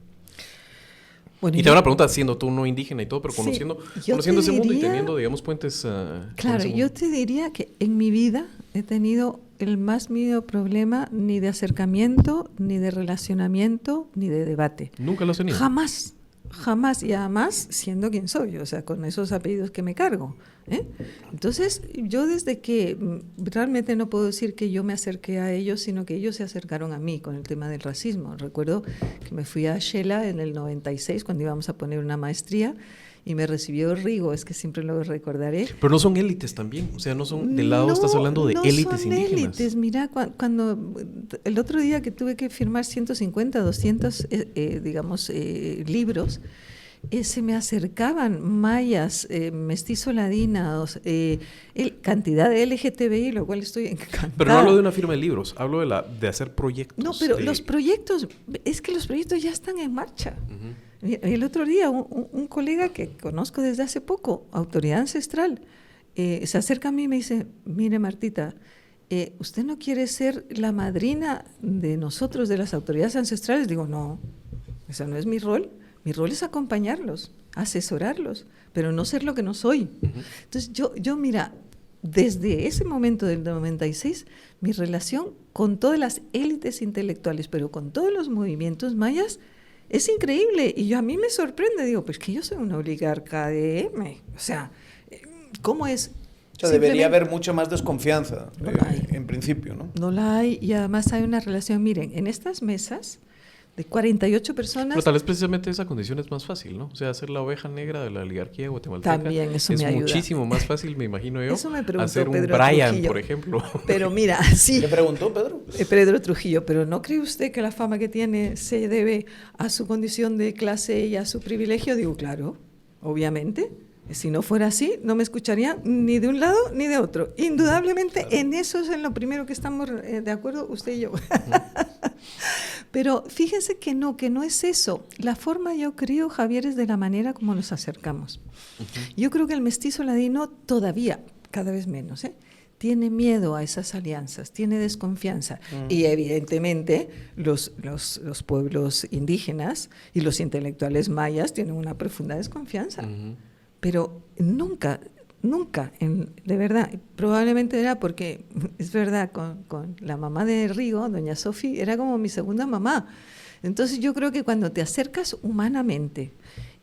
Bueno, y te hago una pregunta, siendo tú no indígena y todo, pero conociendo ese mundo y teniendo, digamos, puentes... claro, yo te diría que en mi vida he tenido el más mínimo problema ni de acercamiento, ni de relacionamiento, ni de debate. ¿Nunca lo has tenido? Jamás. Y además siendo quien soy, o sea, con esos apellidos que me cargo, ¿eh? Entonces, yo desde que realmente no puedo decir que yo me acerqué a ellos, sino que ellos se acercaron a mí con el tema del racismo. Recuerdo que me fui a Shela en el 96 cuando íbamos a poner una maestría y me recibió Rigo, es que siempre lo recordaré. Pero no son élites también, o sea, no son del lado, estás hablando de élites indígenas. No son élites, mira, cuando el otro día que tuve que firmar 150, 200, libros, se me acercaban mayas, mestizo ladinos, cantidad de LGTBI, lo cual estoy encantada. Pero no hablo de una firma de libros, hablo de hacer proyectos. No, pero los proyectos ya están en marcha. El otro día un colega que conozco desde hace poco, Autoridad Ancestral, se acerca a mí y me dice, mire Martita, ¿usted no quiere ser la madrina de nosotros, de las autoridades ancestrales? Digo, no, ese no es mi rol. Mi rol es acompañarlos, asesorarlos, pero no ser lo que no soy. Entonces yo mira, desde ese momento del 96, mi relación con todas las élites intelectuales, pero con todos los movimientos mayas, es increíble. Y a mí me sorprende, digo, pues que yo soy una oligarca de M. O sea, ¿cómo es? O sea, debería haber mucha más desconfianza, en principio, ¿no? No la hay, y además hay una relación, miren, en estas mesas de 48 personas... Pero tal vez precisamente esa condición es más fácil, ¿no? O sea, ser la oveja negra de la oligarquía guatemalteca. También eso es me ayuda. Muchísimo más fácil, me imagino yo, eso me preguntó hacer un Pedro Brian, Trujillo. Por ejemplo. Pero mira, sí. ¿Qué preguntó Pedro? Pedro Trujillo, pero ¿no cree usted que la fama que tiene se debe a su condición de clase y a su privilegio? Digo, claro, obviamente. Si no fuera así, no me escucharían ni de un lado ni de otro. Indudablemente, claro. En eso es en lo primero que estamos de acuerdo usted y yo. Pero fíjense que no es eso. La forma, yo creo, Javier, es de la manera como nos acercamos. Yo creo que el mestizo ladino todavía, cada vez menos, tiene miedo a esas alianzas, tiene desconfianza. Y evidentemente los pueblos indígenas y los intelectuales mayas tienen una profunda desconfianza. Pero nunca, de verdad, probablemente era porque, es verdad, con la mamá de Rigo, doña Sofi, era como mi segunda mamá. Entonces yo creo que cuando te acercas humanamente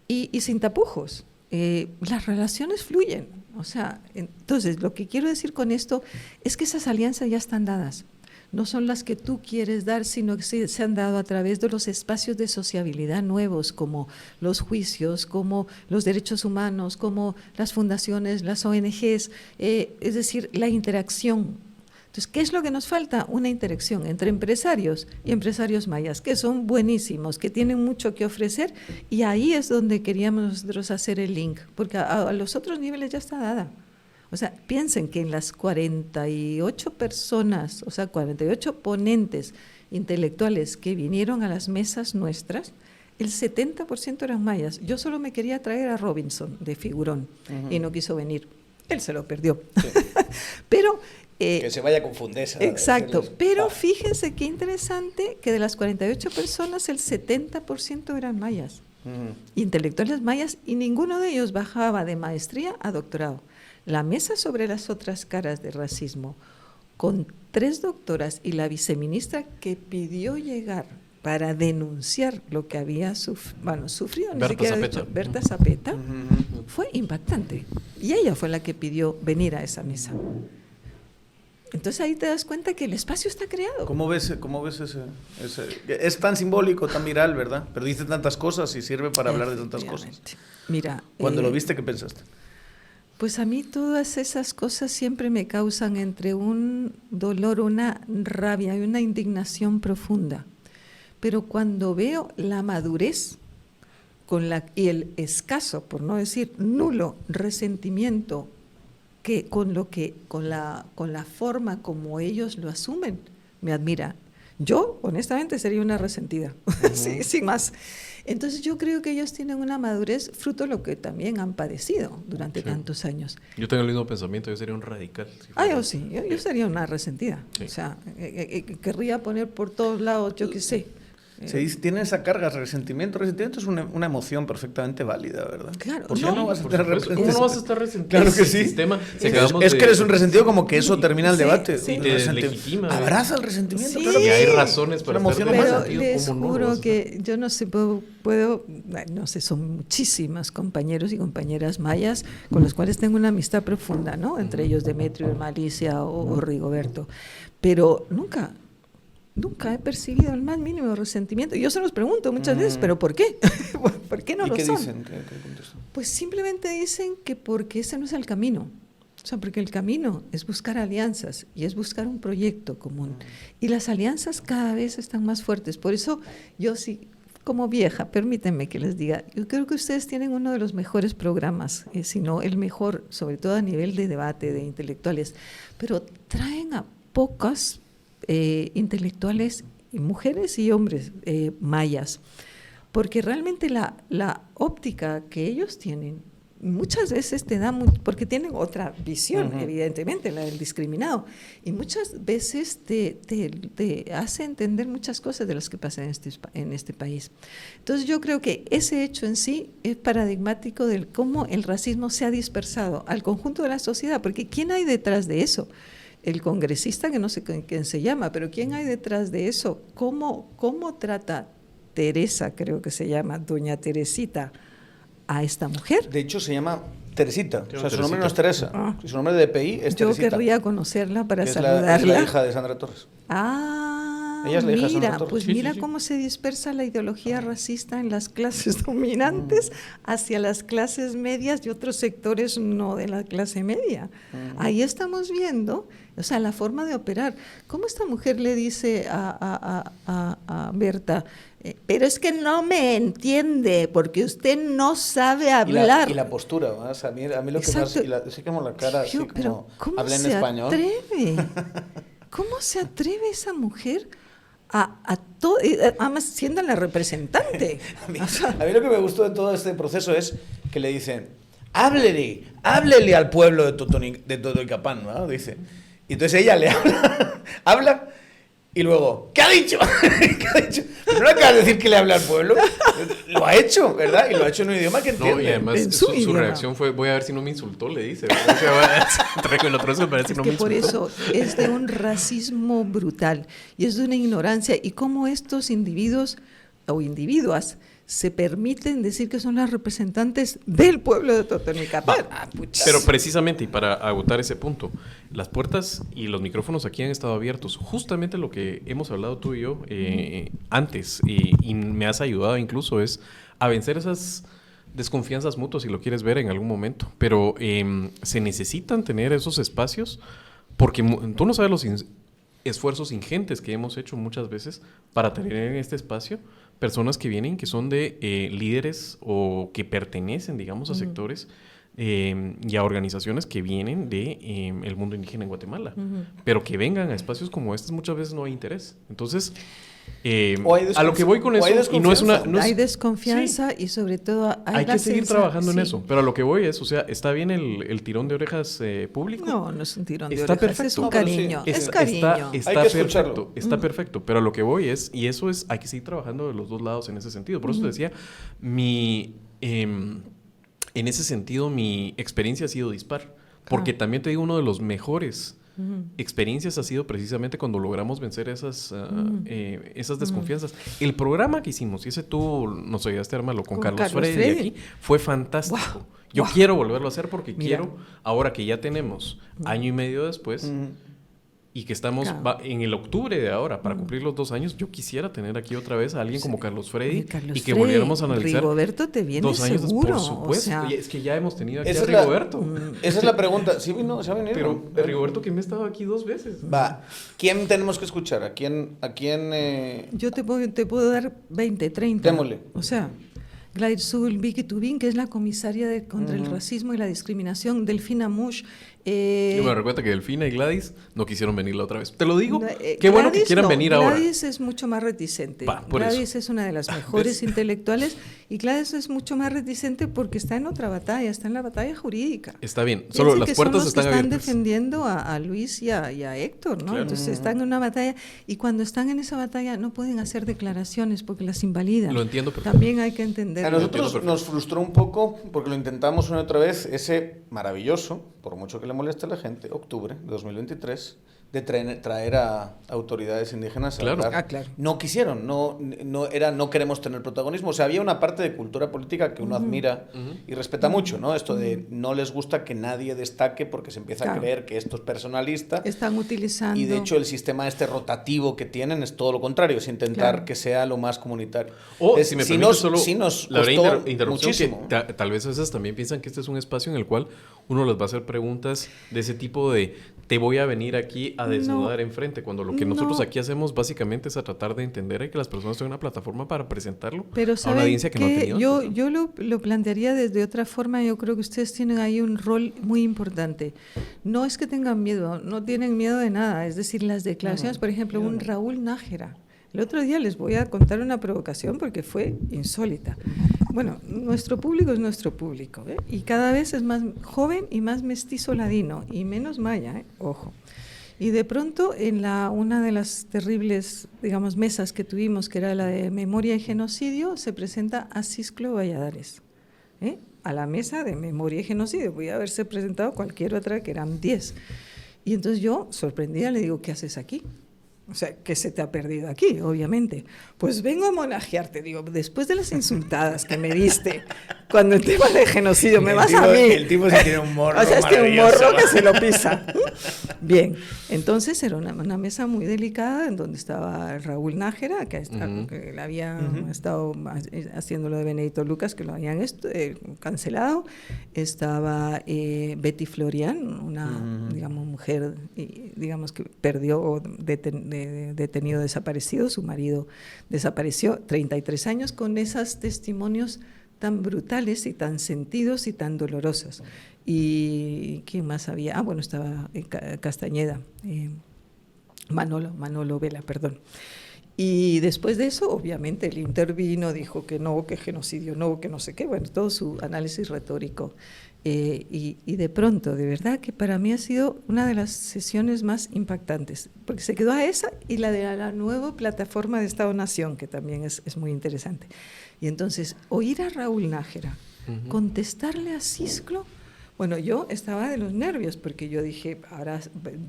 y sin tapujos, las relaciones fluyen. O sea, entonces lo que quiero decir con esto es que esas alianzas ya están dadas. No son las que tú quieres dar, sino que se han dado a través de los espacios de sociabilidad nuevos, como los juicios, como los derechos humanos, como las fundaciones, las ONGs, es decir, la interacción. Entonces, ¿qué es lo que nos falta? Una interacción entre empresarios y empresarios mayas, que son buenísimos, que tienen mucho que ofrecer, y ahí es donde queríamos nosotros hacer el link, porque a los otros niveles ya está dada. O sea, piensen que en las 48 personas, o sea, 48 ponentes intelectuales que vinieron a las mesas nuestras, el 70% eran mayas. Yo solo me quería traer a Robinson de figurón y no quiso venir. Él se lo perdió. Sí. Pero... que se vaya con Fundesa. Exacto. Pero fíjense qué interesante que de las 48 personas, el 70% eran mayas. Intelectuales mayas, y ninguno de ellos bajaba de maestría a doctorado. La mesa sobre las otras caras del racismo, con 3 doctoras y la viceministra que pidió llegar para denunciar lo que había sufrido, Berta Zapeta, fue impactante. Y ella fue la que pidió venir a esa mesa. Entonces ahí te das cuenta que el espacio está creado. ¿Cómo ves ese? Es tan simbólico, tan viral, ¿verdad? Pero dice tantas cosas y sirve para hablar de tantas cosas. Mira, Cuando lo viste, ¿qué pensaste? Pues a mí todas esas cosas siempre me causan entre un dolor, una rabia y una indignación profunda. Pero cuando veo la madurez y el escaso, por no decir nulo, resentimiento con la forma como ellos lo asumen, me admira. Yo, honestamente, sería una resentida, sí, sin más. Entonces yo creo que ellos tienen una madurez fruto de lo que también han padecido durante tantos años. Yo tengo el mismo pensamiento, yo sería un radical. Yo sí, yo sería una resentida. Sí. O sea, querría poner por todos lados, yo qué sé. Tiene esa carga, resentimiento. Resentimiento es una emoción perfectamente válida, ¿verdad? Claro. ¿Por qué no vas a estar resentido? ¿Cómo no vas a estar resentido? Claro que sí. Es que eres un resentido, como que eso termina el debate. Sí, te deslegitima. Abraza el resentimiento. Sí. Claro. Y hay razones para estar Pero resentido. les juro que yo no sé, no sé, son muchísimas compañeros y compañeras mayas con los cuales tengo una amistad profunda, ¿no? Entre ellos Demetrio, Malicia o Rigoberto. Pero nunca he percibido el más mínimo resentimiento. Yo se los pregunto muchas veces, ¿pero por qué? ¿Por qué no lo son? ¿Y qué dicen? ¿Qué contestan? Pues simplemente dicen que porque ese no es el camino. O sea, porque el camino es buscar alianzas y es buscar un proyecto común. Y las alianzas cada vez están más fuertes. Por eso yo sí, como vieja, permítanme que les diga, yo creo que ustedes tienen uno de los mejores programas, si no el mejor, sobre todo a nivel de debate, de intelectuales, pero traen a pocas intelectuales, mujeres y hombres mayas, porque realmente la óptica que ellos tienen muchas veces te da porque tienen otra visión, evidentemente, la del discriminado, y muchas veces te hace entender muchas cosas de las que pasan en este país. Entonces yo creo que ese hecho en sí es paradigmático de cómo el racismo se ha dispersado al conjunto de la sociedad, porque ¿quién hay detrás de eso? El congresista, que no sé quién se llama, pero ¿quién hay detrás de eso? ¿Cómo trata Teresa, creo que se llama, doña Teresita, a esta mujer? De hecho, se llama Teresita. O sea, su nombre no es Teresa. Su nombre de DPI es Yo Teresita. querría conocerla para Es saludarla. la hija de Sandra Torres. Ella es la hija de Sandra Torres. Pues sí, mira sí. cómo se dispersa la ideología racista en las clases dominantes hacia las clases medias y otros sectores no de la clase media. Ahí estamos viendo, o sea, la forma de operar. ¿Cómo esta mujer le dice a Berta, pero es que no me entiende porque usted no sabe hablar? Y la postura, ¿no? O sea, a mí lo que Exacto. más... Así como la cara, así Pero como... ¿cómo Habla en se español. atreve? ¿Cómo se atreve esa mujer además siendo la representante? A mí lo que me gustó de todo este proceso es que le dicen, háblele al pueblo de Totonicapán, ¿no? Dice. Y entonces ella le habla y luego, ¿qué ha dicho? ¿Qué ha dicho? Pero no acaba de decir que le habla al pueblo. Lo ha hecho, ¿verdad? Y lo ha hecho en un idioma que entiende. No, y además su reacción fue, voy a ver si no me insultó, le dice. Traigo el otro, eso parece Es no que me por insultó. eso es de un racismo brutal y es de una ignorancia. Y cómo estos individuos o individuas se permiten decir que son las representantes del pueblo de Totonicapán. Pero precisamente, y para agotar ese punto, las puertas y los micrófonos aquí han estado abiertos. Justamente lo que hemos hablado tú y yo antes, y me has ayudado incluso, es a vencer esas desconfianzas mutuas, si lo quieres ver en algún momento. Pero se necesitan tener esos espacios porque tú no sabes los esfuerzos ingentes que hemos hecho muchas veces para tener en este espacio personas que vienen, que son de líderes o que pertenecen, digamos, a sectores y a organizaciones que vienen de el mundo indígena en Guatemala. Pero que vengan a espacios como estos muchas veces no hay interés. Entonces, a lo que voy con eso, y no es una... Hay desconfianza y sobre todo hay que seguir trabajando en eso. Pero a lo que voy es, o sea, ¿está bien el tirón de orejas público? No, no es un tirón de Está orejas, perfecto. es un No, pero cariño, sí. es cariño. Hay que perfecto, escucharlo. está perfecto, pero a lo que voy es, y eso es, hay que seguir trabajando de los dos lados en ese sentido. Por eso te decía, en ese sentido mi experiencia ha sido dispar, porque también te digo, uno de los mejores experiencias ha sido precisamente cuando logramos vencer esas desconfianzas. El programa que hicimos, y ese tú nos ayudaste a armarlo con Carlos Freddy aquí, fue fantástico. Wow. Yo quiero volverlo a hacer porque quiero, ahora que ya tenemos año y medio después, y que estamos en el octubre de ahora, para cumplir los 2 años, yo quisiera tener aquí otra vez a alguien como Carlos Freddy y que volviéramos a analizar Rigoberto te viene 2 años seguro, por supuesto. O sea, es que ya hemos tenido aquí a Rigoberto. Esa es la pregunta. Sí, no, se ha venido. Pero Rigoberto que me ha estado aquí 2 veces. Va. ¿Quién tenemos que escuchar? ¿A quién Yo te puedo dar 20, 30. Démosle. O sea, Gladys Zul, Vicky Tubín, que es la comisaria contra el racismo y la discriminación, Delfina Mush. Yo me recuerdo que Delfina y Gladys no quisieron venir la otra vez. Te lo digo, qué Gladys, bueno que quieran venir ahora. Gladys es mucho más reticente. Gladys es una de las mejores intelectuales y Gladys es mucho más reticente porque está en otra batalla, está en la batalla jurídica. Está bien, solo las puertas están abiertas. Están defendiendo a Luis y a Héctor, ¿no? Claro. Entonces están en una batalla y cuando están en esa batalla no pueden hacer declaraciones porque las invalidan. Lo entiendo perfecto. También hay que entender. A nosotros nos frustró un poco porque lo intentamos una y otra vez, ese maravilloso, por mucho que le moleste a la gente, octubre de 2023, de traer a autoridades indígenas a hablar. Claro. No quisieron, no queremos tener protagonismo. O sea, había una parte de cultura política que uno admira y respeta mucho, ¿no? Esto de no les gusta que nadie destaque porque se empieza a creer que esto es personalista. Están utilizando. Y de hecho el sistema rotativo que tienen es todo lo contrario, es intentar que sea lo más comunitario. O si me permites solo la interrupción, muchísimo. Que tal vez a veces también piensan que este es un espacio en el cual uno les va a hacer preguntas de ese tipo de te voy a venir aquí a desnudar enfrente, cuando lo que nosotros aquí hacemos básicamente es a tratar de entender y que las personas tengan una plataforma para presentarlo a una audiencia que no ha tenido. Yo lo plantearía desde otra forma. Yo creo que ustedes tienen ahí un rol muy importante. No es que tengan miedo, no tienen miedo de nada. Es decir, las declaraciones, por ejemplo, un Raúl Nájera. El otro día les voy a contar una provocación porque fue insólita. Bueno, nuestro público es nuestro público, ¿eh? Y cada vez es más joven y más mestizo ladino y menos maya, ojo. Y de pronto en una de las terribles, digamos, mesas que tuvimos, que era la de memoria y genocidio, se presenta Asisclo Valladares, a la mesa de memoria y genocidio. Podía haberse presentado cualquier otra, que eran 10. Y entonces yo, sorprendida, le digo, ¿qué haces aquí? O sea, ¿qué se te ha perdido aquí? Obviamente. Pues vengo a homenajearte, digo, después de las insultadas que me diste, cuando el tema de genocidio me vas a mí. El tipo se tiene un morro. O sea, es que un morro que se lo pisa. Bien, entonces era una mesa muy delicada en donde estaba Raúl Nájera, que le había estado haciendo lo de Benedito Lucas, que lo habían cancelado. Estaba Betty Florian, una digamos, mujer digamos, que perdió detenido desaparecido, su marido desapareció, 33 años, con esos testimonios tan brutales y tan sentidos y tan dolorosos. ¿Y quién más había? Bueno, estaba Castañeda, Manolo Vela, perdón. Y después de eso, obviamente, él intervino, dijo que no, que genocidio no, que no sé qué, bueno, todo su análisis retórico. Y de pronto, de verdad que para mí ha sido una de las sesiones más impactantes, porque se quedó a esa y la de la nueva plataforma de Estado-Nación, que también es muy interesante. Y entonces, oír a Raúl Nájera contestarle a Asisclo, bueno, yo estaba de los nervios, porque yo dije, ahora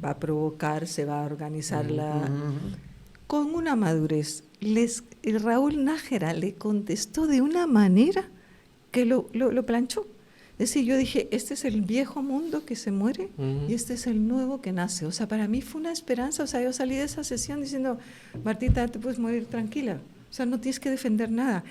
va a provocar, se va a organizar con una madurez. Raúl Nájera le contestó de una manera que lo planchó. Es decir, yo dije, este es el viejo mundo que se muere y este es el nuevo que nace. O sea, para mí fue una esperanza. O sea, yo salí de esa sesión diciendo, Martita, te puedes morir tranquila. O sea, no tienes que defender nada.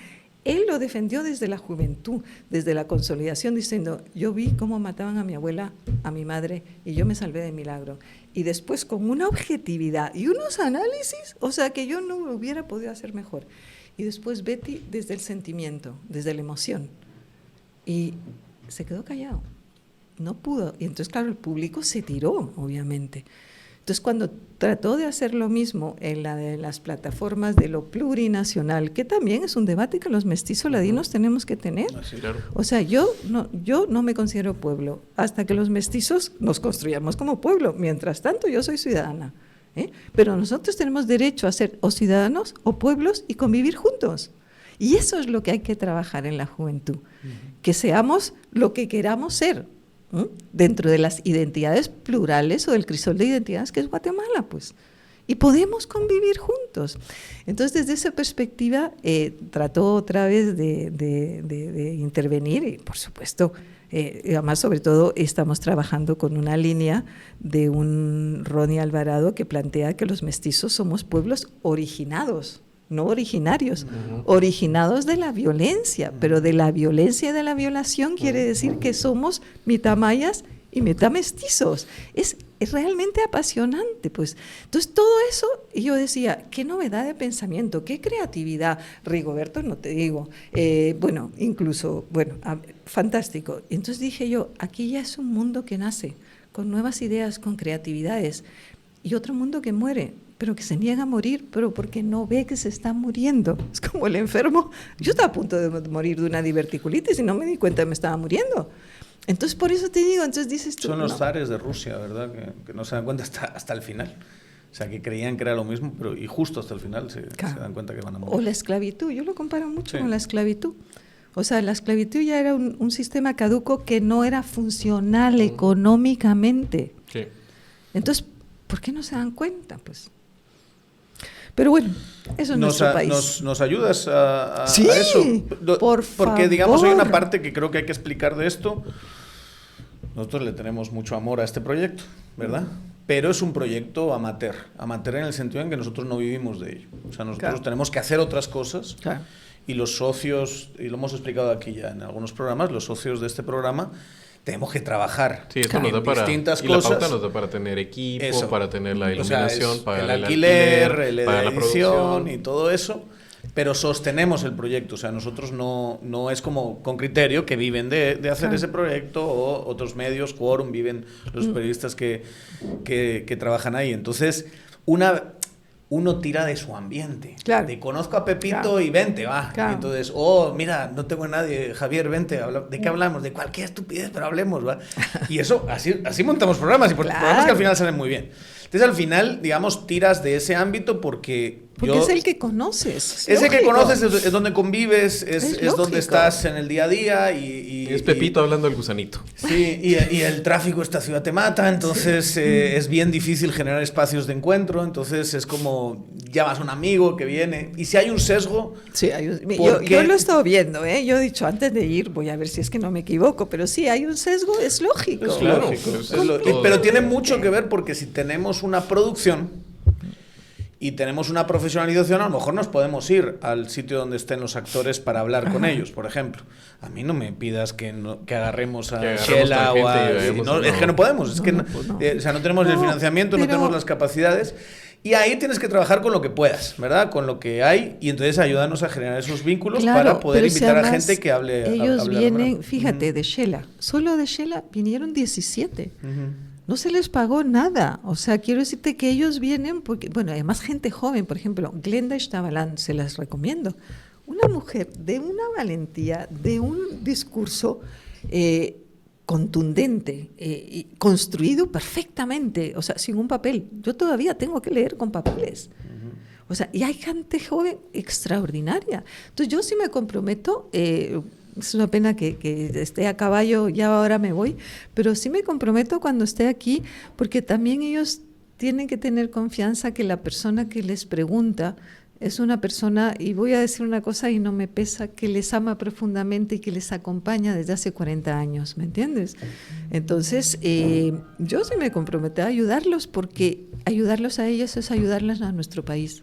Él lo defendió desde la juventud, desde la consolidación, diciendo, yo vi cómo mataban a mi abuela, a mi madre, y yo me salvé de milagro. Y después con una objetividad y unos análisis, o sea, que yo no lo hubiera podido hacer mejor. Y después Betty desde el sentimiento, desde la emoción. Y se quedó callado, no pudo. Y entonces, claro, el público se tiró, obviamente. Entonces, cuando trató de hacer lo mismo en la de las plataformas de lo plurinacional, que también es un debate que los mestizos ladinos tenemos que tener. Sí, claro. O sea, yo no me considero pueblo hasta que los mestizos nos construyamos como pueblo. Mientras tanto, yo soy ciudadana. Pero nosotros tenemos derecho a ser o ciudadanos o pueblos y convivir juntos. Y eso es lo que hay que trabajar en la juventud, que seamos lo que queramos ser, dentro de las identidades plurales o del crisol de identidades que es Guatemala, pues. Y podemos convivir juntos. Entonces, desde esa perspectiva, trató otra vez de intervenir y, por supuesto, Además, sobre todo, estamos trabajando con una línea de un Ronnie Alvarado que plantea que los mestizos somos pueblos originados, no originarios, originados de la violencia, pero de la violencia y de la violación quiere decir que somos mitad mayas y mitad mestizos. Es realmente apasionante, pues. Entonces, todo eso, yo decía, qué novedad de pensamiento, qué creatividad. Rigoberto, no te digo, fantástico. Entonces dije yo, aquí ya es un mundo que nace con nuevas ideas, con creatividades, y otro mundo que muere, pero que se niega a morir, pero porque no ve que se está muriendo. Es como el enfermo. Yo estaba a punto de morir de una diverticulitis y no me di cuenta que me estaba muriendo. Entonces, por eso te digo, entonces dices tú... Son los zares de Rusia, ¿verdad? Que no se dan cuenta hasta el final. O sea, que creían que era lo mismo, pero y justo hasta el final se dan cuenta que van a morir. O la esclavitud, yo lo comparo mucho con la esclavitud. O sea, la esclavitud ya era un sistema caduco que no era funcional económicamente. Sí. Entonces, ¿por qué no se dan cuenta? Pues... Pero bueno, eso es nuestro país. ¿Nos ayudas a sí, eso? Por favor. Porque, digamos, hay una parte que creo que hay que explicar de esto. Nosotros le tenemos mucho amor a este proyecto, ¿verdad? Pero es un proyecto amateur. Amateur en el sentido en que nosotros no vivimos de ello. O sea, nosotros tenemos que hacer otras cosas. Claro. Y los socios, y lo hemos explicado aquí ya en algunos programas, los socios de este programa... tenemos que trabajar en distintas cosas. La pauta nos da para tener equipo, para tener la iluminación, para el alquiler, para la edición y todo eso, pero sostenemos el proyecto. O sea, nosotros no es como con Criterio, que viven de hacer ese proyecto, o otros medios, Quórum, viven los periodistas que trabajan ahí. Entonces, uno tira de su ambiente. Claro. De conozco a Pepito y vente, va. Claro. Y entonces, mira, no tengo a nadie. Javier, vente. ¿De qué hablamos? De cualquier estupidez, pero hablemos, va. Y eso, así montamos programas. Y programas que al final salen muy bien. Entonces, al final, digamos, tiras de ese ámbito porque es el que conoces. Es el que conoces, es donde convives, es donde estás en el día a día. Y es Pepito hablando del gusanito. Sí, y el tráfico de esta ciudad te mata, entonces es bien difícil generar espacios de encuentro, entonces es como llamas a un amigo que viene. Y si hay un sesgo... Sí, yo lo he estado viendo, ¿eh? Yo he dicho, antes de ir, voy a ver si es que no me equivoco, pero sí, hay un sesgo, es lógico. Es lógico. Pero tiene mucho que ver porque si tenemos una producción... y tenemos una profesionalización, a lo mejor nos podemos ir al sitio donde estén los actores para hablar con ellos, por ejemplo. A mí no me pidas que agarremos a Shela o a... es que no podemos, o sea, no tenemos el financiamiento, no tenemos las capacidades, y ahí tienes que trabajar con lo que puedas, ¿verdad? Con lo que hay, y entonces ayúdanos a generar esos vínculos para poder invitar a gente que hable. Ellos vienen, fíjate, de Shela, solo de Shela vinieron 17. No se les pagó nada. O sea, quiero decirte que ellos vienen porque, bueno, además gente joven, por ejemplo, Glenda Estabalán, se las recomiendo. Una mujer de una valentía, de un discurso contundente, construido perfectamente, o sea, sin un papel. Yo todavía tengo que leer con papeles. O sea, y hay gente joven extraordinaria. Entonces, yo sí me comprometo... es una pena que esté a caballo, ya ahora me voy, pero sí me comprometo cuando esté aquí, porque también ellos tienen que tener confianza que la persona que les pregunta es una persona, y voy a decir una cosa y no me pesa, que les ama profundamente y que les acompaña desde hace 40 años, ¿me entiendes? Entonces, yo sí me comprometo a ayudarlos, porque ayudarlos a ellos es ayudarles a nuestro país,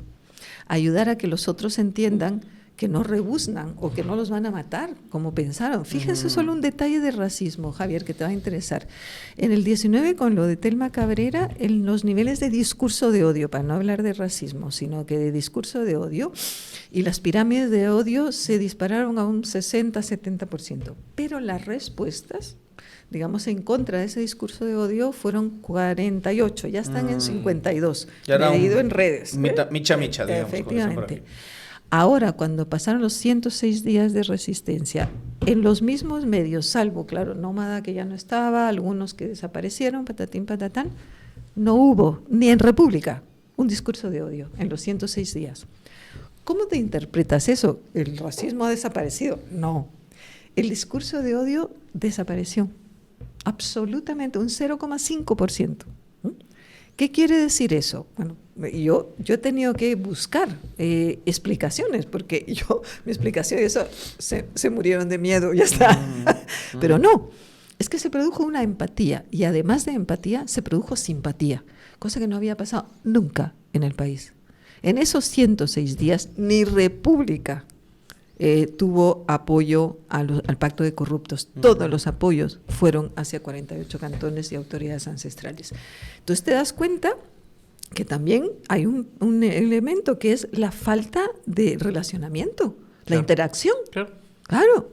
ayudar a que los otros entiendan que no rebuznan o que no los van a matar, como pensaron. Fíjense solo un detalle de racismo, Javier, que te va a interesar. En el 19, con lo de Telma Cabrera, en los niveles de discurso de odio, para no hablar de racismo, sino que de discurso de odio, y las pirámides de odio se dispararon a un 60-70%. Pero las respuestas, digamos, en contra de ese discurso de odio fueron 48, ya están en 52, medido en redes. Micha, digamos. Efectivamente. Ahora, cuando pasaron los 106 días de resistencia, en los mismos medios, salvo, claro, Nómada, que ya no estaba, algunos que desaparecieron, patatín, patatán, no hubo, ni en República, un discurso de odio en los 106 días. ¿Cómo te interpretas eso? ¿El racismo ha desaparecido? No. El discurso de odio desapareció, absolutamente, un 0,5%. ¿Qué quiere decir eso? Bueno, yo he tenido que buscar explicaciones, porque mi explicación, eso se murieron de miedo, ya está. Pero no, es que se produjo una empatía y además de empatía se produjo simpatía, cosa que no había pasado nunca en el país. En esos 106 días ni República tuvo apoyo al pacto de corruptos. Todos los apoyos fueron hacia 48 cantones y autoridades ancestrales. Entonces te das cuenta que también hay un elemento que es la falta de relacionamiento, la interacción. Claro.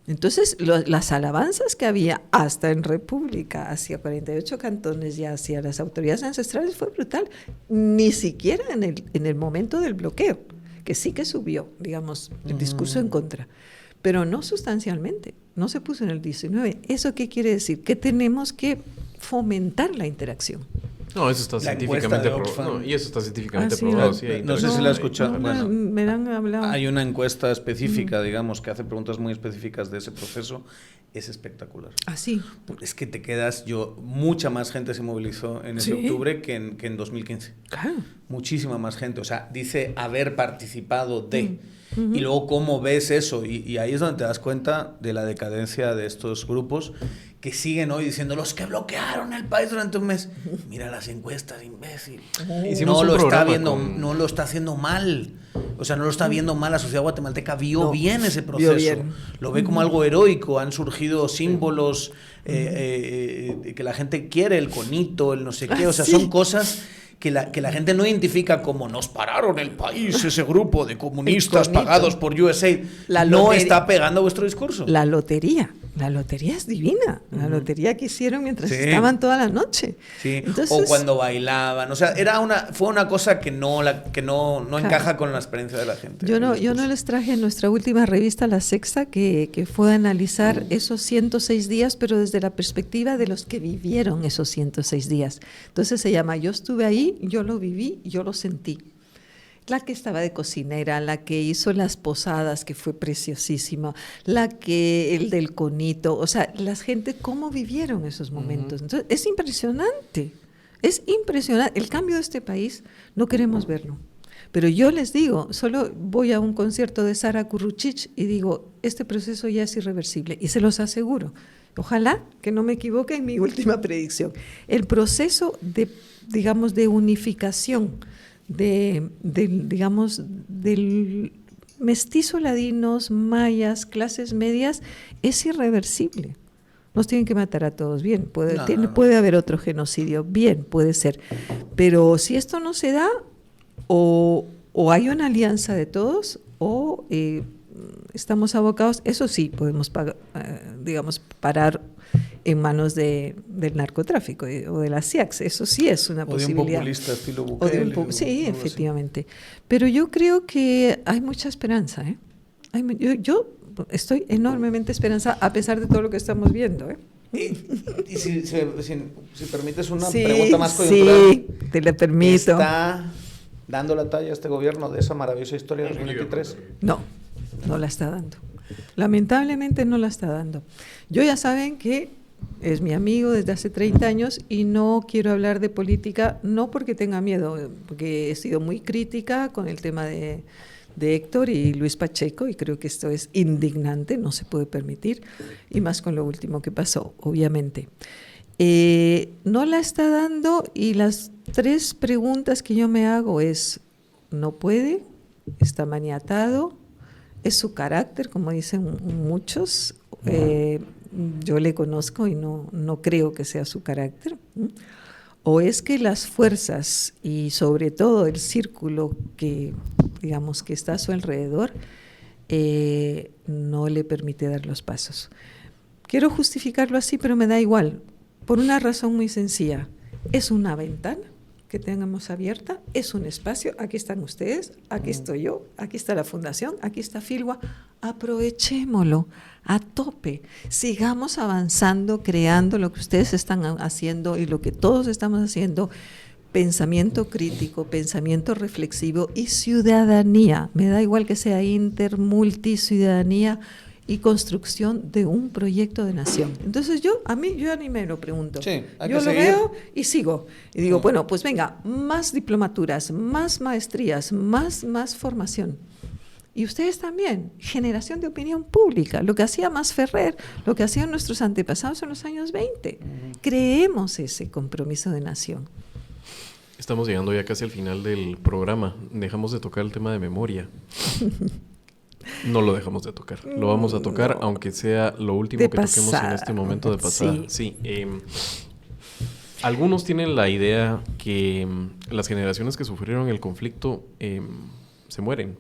Entonces, las alabanzas que había hasta en República hacia 48 cantones y hacia las autoridades ancestrales fue brutal. Ni siquiera en el momento del bloqueo, que sí que subió, digamos, el discurso en contra, pero no sustancialmente, no se puso en el 19. ¿Eso qué quiere decir? Que tenemos que fomentar la interacción. No, eso está científicamente probado. Y eso está científicamente probado. Sí, no sé si la has escuchado. Bueno, me han hablado. Hay una encuesta específica, digamos, que hace preguntas muy específicas de ese proceso. Es espectacular. Sí. Es que te quedas, mucha más gente se movilizó en ese octubre que en 2015. Claro. Muchísima más gente. O sea, dice haber participado de. Y luego cómo ves eso. Y ahí es donde te das cuenta de la decadencia de estos grupos que siguen hoy diciendo los que bloquearon el país durante un mes. Mira las encuestas, imbécil. No lo está viendo, no lo está haciendo mal. O sea, no lo está viendo mal. La sociedad guatemalteca vio bien ese proceso. Bien. Lo ve como algo heroico. Han surgido símbolos que la gente quiere, el conito, el no sé qué. O sea, son cosas que la gente no identifica como nos pararon el país, ese grupo de comunistas pagados por USAID. No está pegando a vuestro discurso. La lotería es divina. La lotería que hicieron mientras estaban toda la noche. Sí. Entonces, o cuando bailaban. O sea, fue una cosa que no encaja con la experiencia de la gente. Yo no les traje en nuestra última revista, La Sexta, que fue a analizar esos 106 días, pero desde la perspectiva de los que vivieron esos 106 días. Entonces se llama Yo estuve ahí, yo lo viví, yo lo sentí. La que estaba de cocinera, la que hizo las posadas, que fue preciosísima, el del conito, o sea, la gente, cómo vivieron esos momentos. Entonces, es impresionante. El cambio de este país, no queremos verlo. Pero yo les digo, solo voy a un concierto de Sara Kurucic y digo, este proceso ya es irreversible, y se los aseguro. Ojalá que no me equivoque en mi última predicción. El proceso de unificación del mestizo ladinos, mayas, clases medias, es irreversible. Nos tienen que matar a todos, bien, puede haber otro genocidio, bien, puede ser. Pero si esto no se da, o hay una alianza de todos, o estamos abocados, eso sí, podemos parar en manos del narcotráfico o de las CIACs. Eso sí es una posibilidad. O de un populista estilo Bukele. Sí, efectivamente. Pero yo creo que hay mucha esperanza. Yo estoy enormemente esperanzada, a pesar de todo lo que estamos viendo. Y si permites una pregunta más coyuntural. Sí, te la permito. ¿Está dando la talla este gobierno de esa maravillosa historia de 2023? No la está dando. Lamentablemente no la está dando. Yo, ya saben que es mi amigo desde hace 30 años y no quiero hablar de política, no porque tenga miedo, porque he sido muy crítica con el tema de Héctor y Luis Pacheco, y creo que esto es indignante, no se puede permitir, y más con lo último que pasó, obviamente. No la está dando, y las 3 preguntas que yo me hago es: no puede, está maniatado, es su carácter, como dicen muchos. Yo le conozco y no creo que sea su carácter. O es que las fuerzas y sobre todo el círculo que está a su alrededor no le permite dar los pasos. Quiero justificarlo así, pero me da igual, por una razón muy sencilla. Es una ventana que tengamos abierta, es un espacio. Aquí están ustedes, aquí estoy yo, aquí está la Fundación, aquí está Filwa. Aprovechémoslo a tope, sigamos avanzando, creando lo que ustedes están haciendo y lo que todos estamos haciendo: pensamiento crítico, pensamiento reflexivo y ciudadanía. Me da igual que sea multiciudadanía y construcción de un proyecto de nación. Entonces yo ni me lo pregunto. Sí, yo lo veo y sigo. Y digo, bueno, pues venga, más diplomaturas, más maestrías, más formación. y ustedes también, generación de opinión pública, lo que hacía Masferrer, lo que hacían nuestros antepasados en los años 20. Creemos ese compromiso de nación. Estamos llegando ya casi al final del programa. Dejamos de tocar el tema de memoria. No lo dejamos de tocar. Lo vamos a tocar, aunque sea lo último que toquemos en este momento de pasada. Sí. Algunos tienen la idea que las generaciones que sufrieron el conflicto se mueren.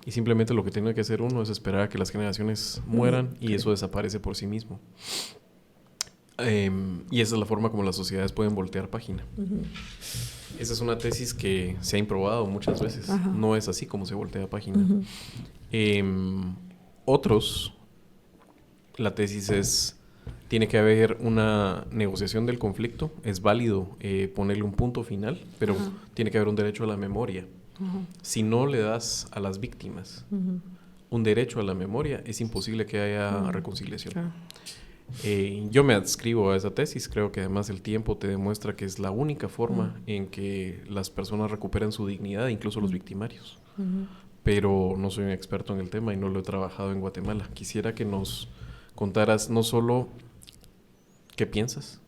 Y simplemente lo que tiene que hacer uno es esperar a que las generaciones mueran y eso desaparece por sí mismo. Y esa es la forma como las sociedades pueden voltear página. Esa es una tesis que se ha improbado muchas veces. No es así como se voltea página. Otros, la tesis es, tiene que haber una negociación del conflicto. Es válido ponerle un punto final, pero tiene que haber un derecho a la memoria. Si no le das a las víctimas un derecho a la memoria, es imposible que haya reconciliación. Yo me adscribo a esa tesis. Creo que además el tiempo te demuestra que es la única forma en que las personas recuperan su dignidad, incluso los victimarios. Pero no soy un experto en el tema y no lo he trabajado en Guatemala. Quisiera que nos contaras no solo qué piensas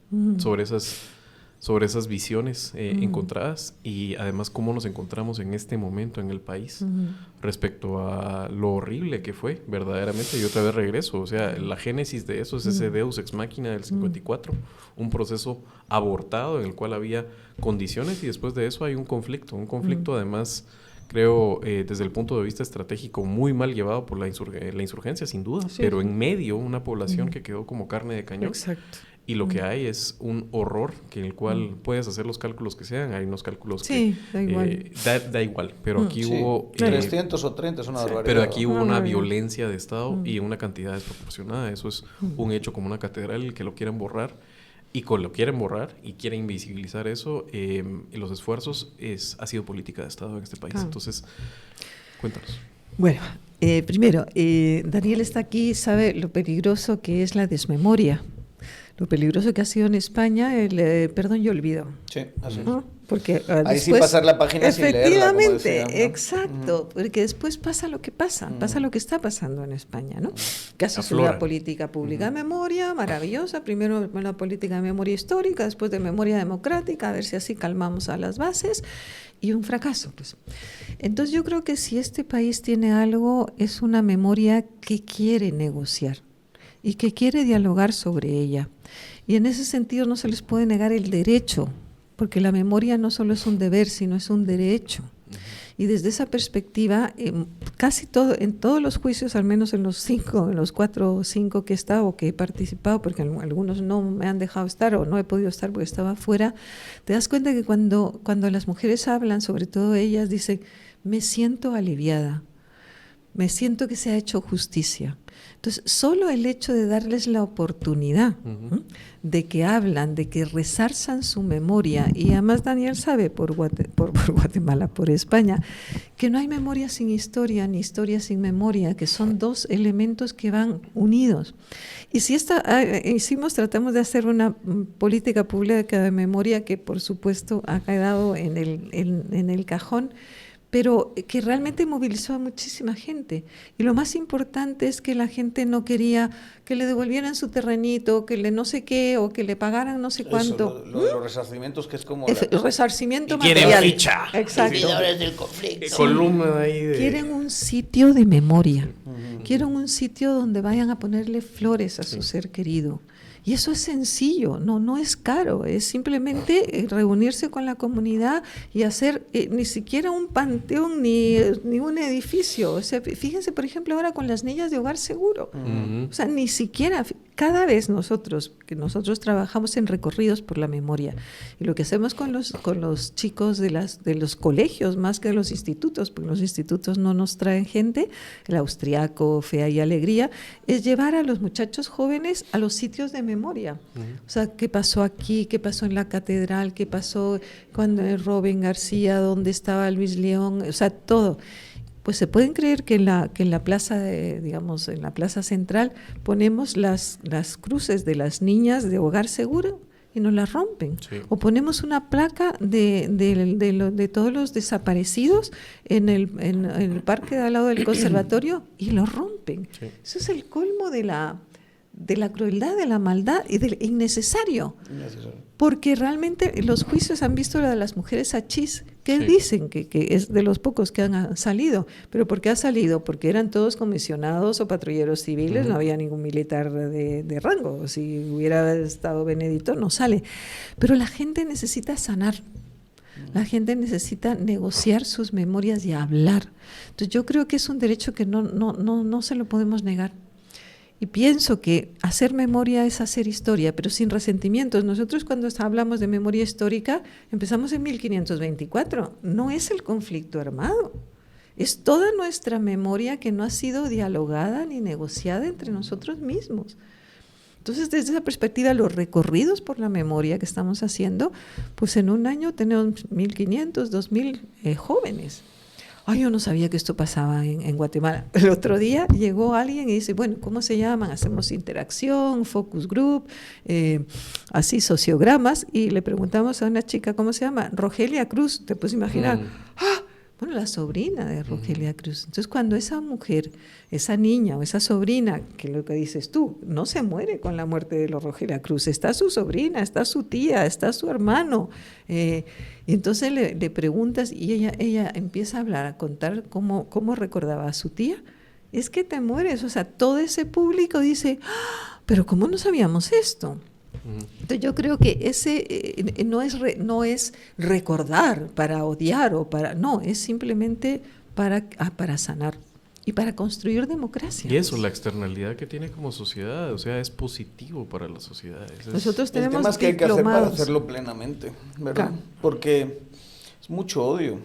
sobre esas visiones encontradas y además cómo nos encontramos en este momento en el país respecto a lo horrible que fue verdaderamente. Y otra vez regreso, o sea, la génesis de eso es ese Deus Ex Machina del 54, un proceso abortado en el cual había condiciones y después de eso hay un conflicto además, creo, desde el punto de vista estratégico muy mal llevado por la insurgencia, sin duda, pero en medio una población que quedó como carne de cañón. Exacto. Y lo que hay es un horror que en el cual puedes hacer los cálculos que sean. Hay unos cálculos que da igual. Da igual, pero aquí hubo 300 o 30 es una barbaridad. Pero aquí hubo una violencia de Estado y una cantidad desproporcionada. Eso es un hecho como una catedral que lo quieren borrar. Y lo quieren borrar y quieren invisibilizar eso, y los esfuerzos ha sido política de Estado en este país. Entonces, cuéntanos. Bueno, primero, Daniel está aquí, sabe lo peligroso que es la desmemoria, lo peligroso que ha sido en España el perdón y olvido. Sí, así es. Porque ahí sí pasar la página sin leerla, como decían, ¿no? Exacto, porque después pasa lo que pasa lo que está pasando en España, ¿no? Casi una política pública de memoria, maravillosa, primero una política de memoria histórica, después de memoria democrática, a ver si así calmamos a las bases, y un fracaso, pues. Entonces yo creo que si este país tiene algo, es una memoria que quiere negociar y que quiere dialogar sobre ella. Y en ese sentido no se les puede negar el derecho, porque la memoria no solo es un deber, sino es un derecho. Y desde esa perspectiva, casi todo, en todos los juicios, al menos en los 4 o 5 que he estado o que he participado, porque algunos no me han dejado estar o no he podido estar porque estaba fuera, te das cuenta que cuando las mujeres hablan, sobre todo ellas, dicen, me siento aliviada, me siento que se ha hecho justicia. Entonces, solo el hecho de darles la oportunidad de que hablan, de que resarzan su memoria, y además Daniel sabe por Guatemala, por España, que no hay memoria sin historia, ni historia sin memoria, que son dos elementos que van unidos. Y si tratamos de hacer una política pública de memoria que por supuesto ha quedado en el cajón, pero que realmente movilizó a muchísima gente. Y lo más importante es que la gente no quería que le devolvieran su terrenito, que le no sé qué, o que le pagaran no sé cuánto. Lo de los resarcimientos, que es como... El resarcimiento material. Quieren ficha. Exacto. Del conflicto. Sí. Columna ahí de... Quieren un sitio de memoria. Quieren un sitio donde vayan a ponerle flores a su ser querido. Y eso es sencillo, no es caro, es simplemente reunirse con la comunidad y hacer ni siquiera un panteón ni un edificio. O sea, fíjense, por ejemplo, ahora con las niñas de Hogar Seguro. O sea, ni siquiera, cada vez nosotros trabajamos en recorridos por la memoria. Y lo que hacemos con los chicos de los colegios, más que de los institutos, porque los institutos no nos traen gente, el austriaco, Fea y Alegría, es llevar a los muchachos jóvenes a los sitios de memoria. O sea, ¿qué pasó aquí? ¿Qué pasó en la catedral? ¿Qué pasó cuando Robin García? ¿Dónde estaba Luis León? O sea, todo. Pues se pueden creer que en la plaza, en la plaza central ponemos las cruces de las niñas de Hogar Seguro y nos la rompen. Sí. O ponemos una placa de todos los desaparecidos en el parque de al lado del conservatorio y lo rompen. Sí. Eso es el colmo de la crueldad, de la maldad y del innecesario. Porque realmente los juicios han visto la de las mujeres hachís, que Sí. dicen que es de los pocos que han salido. ¿Pero por qué ha salido? Porque eran todos comisionados o patrulleros civiles, no había ningún militar de rango. Si hubiera estado Benedito, no sale. Pero la gente necesita sanar. La gente necesita negociar sus memorias y hablar. Entonces yo creo que es un derecho que no se lo podemos negar. Y pienso que hacer memoria es hacer historia, pero sin resentimientos. Nosotros cuando hablamos de memoria histórica empezamos en 1524. No es el conflicto armado. Es toda nuestra memoria que no ha sido dialogada ni negociada entre nosotros mismos. Entonces, desde esa perspectiva, los recorridos por la memoria que estamos haciendo, pues en un año tenemos 1.500, 2.000 jóvenes. Ay, yo no sabía que esto pasaba en Guatemala. El otro día llegó alguien y dice, bueno, ¿cómo se llaman? Hacemos interacción, focus group, así sociogramas, y le preguntamos a una chica, ¿cómo se llama? Rogelia Cruz, te puedes imaginar. ¡Ah! Bueno, la sobrina de Rogelia Cruz. Entonces, cuando esa mujer, esa niña o esa sobrina, que lo que dices tú, no se muere con la muerte de Rogelia Cruz, está su sobrina, está su tía, está su hermano. Y entonces le preguntas y ella empieza a hablar, a contar cómo recordaba a su tía. Es que te mueres, o sea, todo ese público dice, ¡ah! Pero ¿cómo no sabíamos esto? Entonces yo creo que ese no es recordar para odiar no, es simplemente para sanar y para construir democracia. Y eso, la externalidad que tiene como sociedad, o sea, es positivo para la sociedad. Nosotros El tenemos tema es que hay que hacer para diplomados. hacerlo plenamente, ¿verdad? Claro. Porque es mucho odio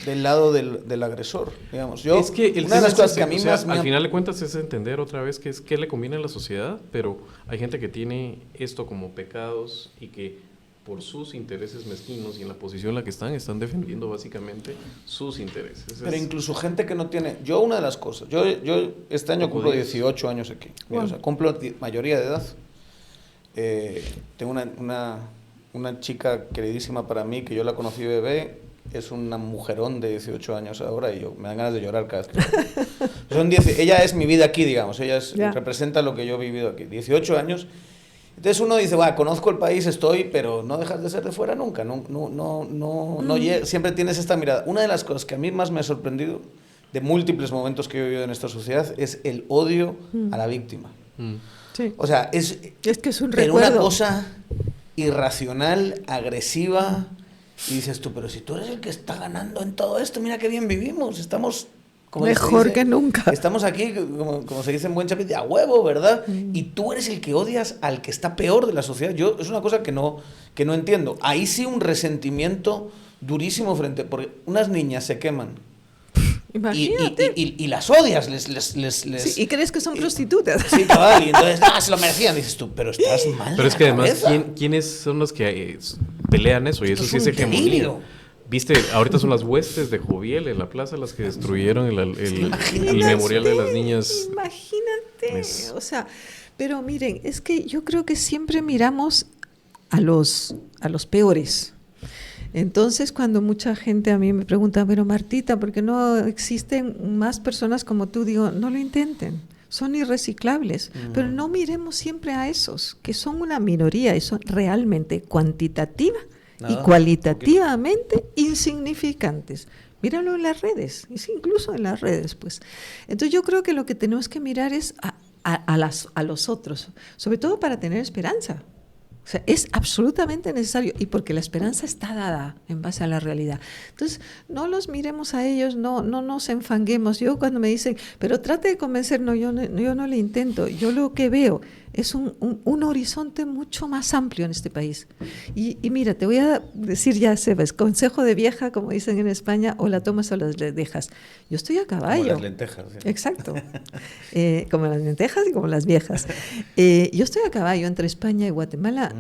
del lado del agresor, digamos. Es que una de las cosas que a mí más al final de cuentas es entender otra vez qué le conviene a la sociedad, pero hay gente que tiene esto como pecados y que por sus intereses mezquinos y en la posición en la que están defendiendo básicamente sus intereses. Pero incluso gente que no tiene... Yo una de las cosas... Yo este año cumplo 18 años aquí. Wow. O sea, cumplo mayoría de edad. Tengo una chica queridísima para mí que yo la conocí bebé. Es una mujerón de 18 años ahora y me dan ganas de llorar cada vez que ella es mi vida aquí, digamos. Ella representa lo que yo he vivido aquí. 18 años. Entonces uno dice, conozco el país, pero no dejas de ser de fuera nunca. Siempre tienes esta mirada. Una de las cosas que a mí más me ha sorprendido de múltiples momentos que he vivido en esta sociedad es el odio a la víctima. Sí. O sea, es que es un pero recuerdo. una cosa irracional, agresiva. Y dices tú, pero si tú eres el que está ganando en todo esto, mira qué bien vivimos, estamos... Mejor que nunca. Estamos aquí, como se dice en buen chapín, de a huevo, ¿verdad? Y tú eres el que odias al que está peor de la sociedad. Es una cosa que no entiendo. Ahí sí un resentimiento durísimo porque unas niñas se queman. Imagínate. Y las odias, Sí, y crees que son prostitutas. Sí, cabal, y entonces, se lo merecían. Dices tú, pero estás mal. Pero es que además, ¿quiénes son los que pelean eso? Y eso sí es hegemonía. Viste, ahorita son las huestes de Joviel en la plaza las que destruyeron el memorial de las niñas. Imagínate. O sea, pero miren, es que yo creo que siempre miramos a los peores. Entonces, cuando mucha gente a mí me pregunta, pero Martita, ¿por qué no existen más personas como tú? Digo, no lo intenten, son irreciclables, pero no miremos siempre a esos, que son una minoría y son realmente cuantitativa y cualitativamente insignificantes. Míralo en las redes, incluso en las redes, pues. Entonces yo creo que lo que tenemos que mirar es a los otros, sobre todo para tener esperanza. O sea, es absolutamente necesario y porque la esperanza está dada en base a la realidad. Entonces, no los miremos a ellos, no nos enfanguemos. Yo cuando me dicen, pero trate de convencer, yo no le intento. Yo lo que veo es un horizonte mucho más amplio en este país. Y mira, te voy a decir ya, Sebas, consejo de vieja, como dicen en España, o la tomas o las dejas. Yo estoy a caballo. Como las lentejas. ¿Sí? Exacto. Como las lentejas y como las viejas. Yo estoy a caballo entre España y Guatemala.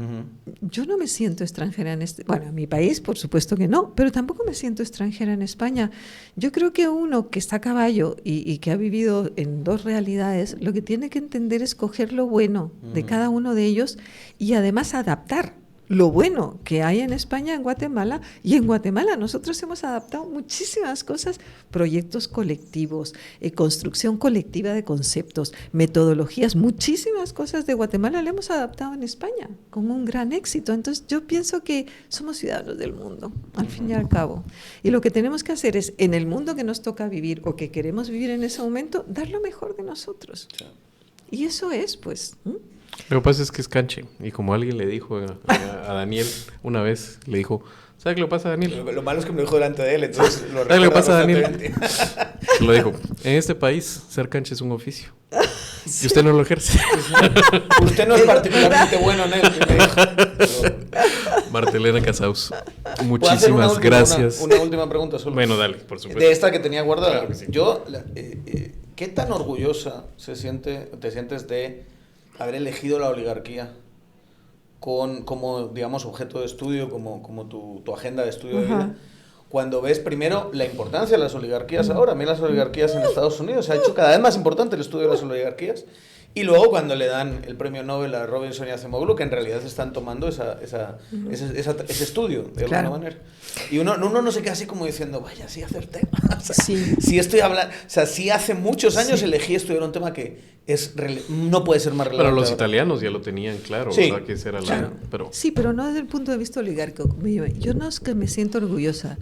Yo no me siento extranjera en en mi país, por supuesto que no, pero tampoco me siento extranjera en España. Yo creo que uno que está a caballo y que ha vivido en dos realidades, lo que tiene que entender es coger lo bueno de cada uno de ellos y además adaptar lo bueno que hay en España, en Guatemala, y en Guatemala nosotros hemos adaptado muchísimas cosas, proyectos colectivos, construcción colectiva de conceptos, metodologías, muchísimas cosas de Guatemala le hemos adaptado en España con un gran éxito. Entonces yo pienso que somos ciudadanos del mundo, al fin y al cabo. Y lo que tenemos que hacer es, en el mundo que nos toca vivir o que queremos vivir en ese momento, dar lo mejor de nosotros. Y eso es, pues... Lo que pasa es que es canche. Y como alguien le dijo a Daniel una vez, le dijo, ¿sabe qué le pasa a Daniel? Lo malo es que me lo dijo delante de él, entonces lo ¿Sabe qué le pasa a Daniel? constantemente. Se lo dijo, en este país ser canche es un oficio. Y usted no lo ejerce. Usted no es particularmente bueno en él. Me dijo. Martelena Casaus, ¿Puedo hacer muchísimas gracias. Una última pregunta solo. Bueno, dale, por supuesto. De esta que tenía guardada. Claro que sí. ¿Qué tan orgullosa te sientes de haber elegido la oligarquía como, digamos, objeto de estudio, como tu agenda de estudio de vida? Cuando ves primero la importancia de las oligarquías ahora, mira las oligarquías en Estados Unidos, se ha hecho cada vez más importante el estudio de las oligarquías, y luego cuando le dan el premio Nobel a Robinson y a Acemoglu, que en realidad están tomando ese estudio de alguna manera. Y uno no se queda así como diciendo, vaya, sí acerté. O sea, sí estoy hablando, o sea, sí hace muchos años elegí estudiar un tema que no puede ser más relevante. Pero los ahora. italianos ya lo tenían claro, Sí, ¿verdad? Que esa era claro. Sí, pero no desde el punto de vista oligárquico. Yo no es que me siento orgullosa.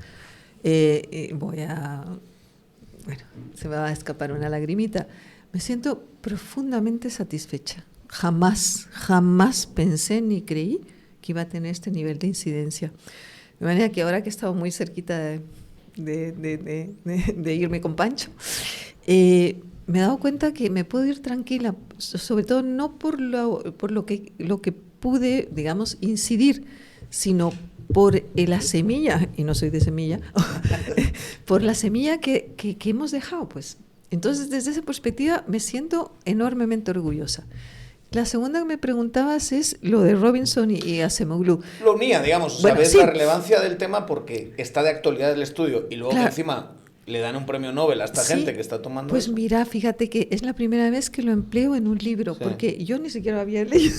Bueno, se me va a escapar una lagrimita. Me siento profundamente satisfecha. Jamás pensé ni creí que iba a tener este nivel de incidencia. De manera que ahora que he estado muy cerquita de irme con Pancho, me he dado cuenta que me puedo ir tranquila, sobre todo no por lo que pude, digamos, incidir, sino por la semilla, y no soy de semilla, por la semilla que hemos dejado, pues. Entonces, desde esa perspectiva, me siento enormemente orgullosa. La segunda que me preguntabas es lo de Robinson y Acemoglu. Lo unía, digamos, Bueno, sabes sí. la relevancia del tema porque está de actualidad el estudio y luego Claro. que encima le dan un premio Nobel a esta Sí, gente que está tomando pues eso. mira, fíjate que es la primera vez que lo empleo en un libro, Sí. porque yo ni siquiera había leído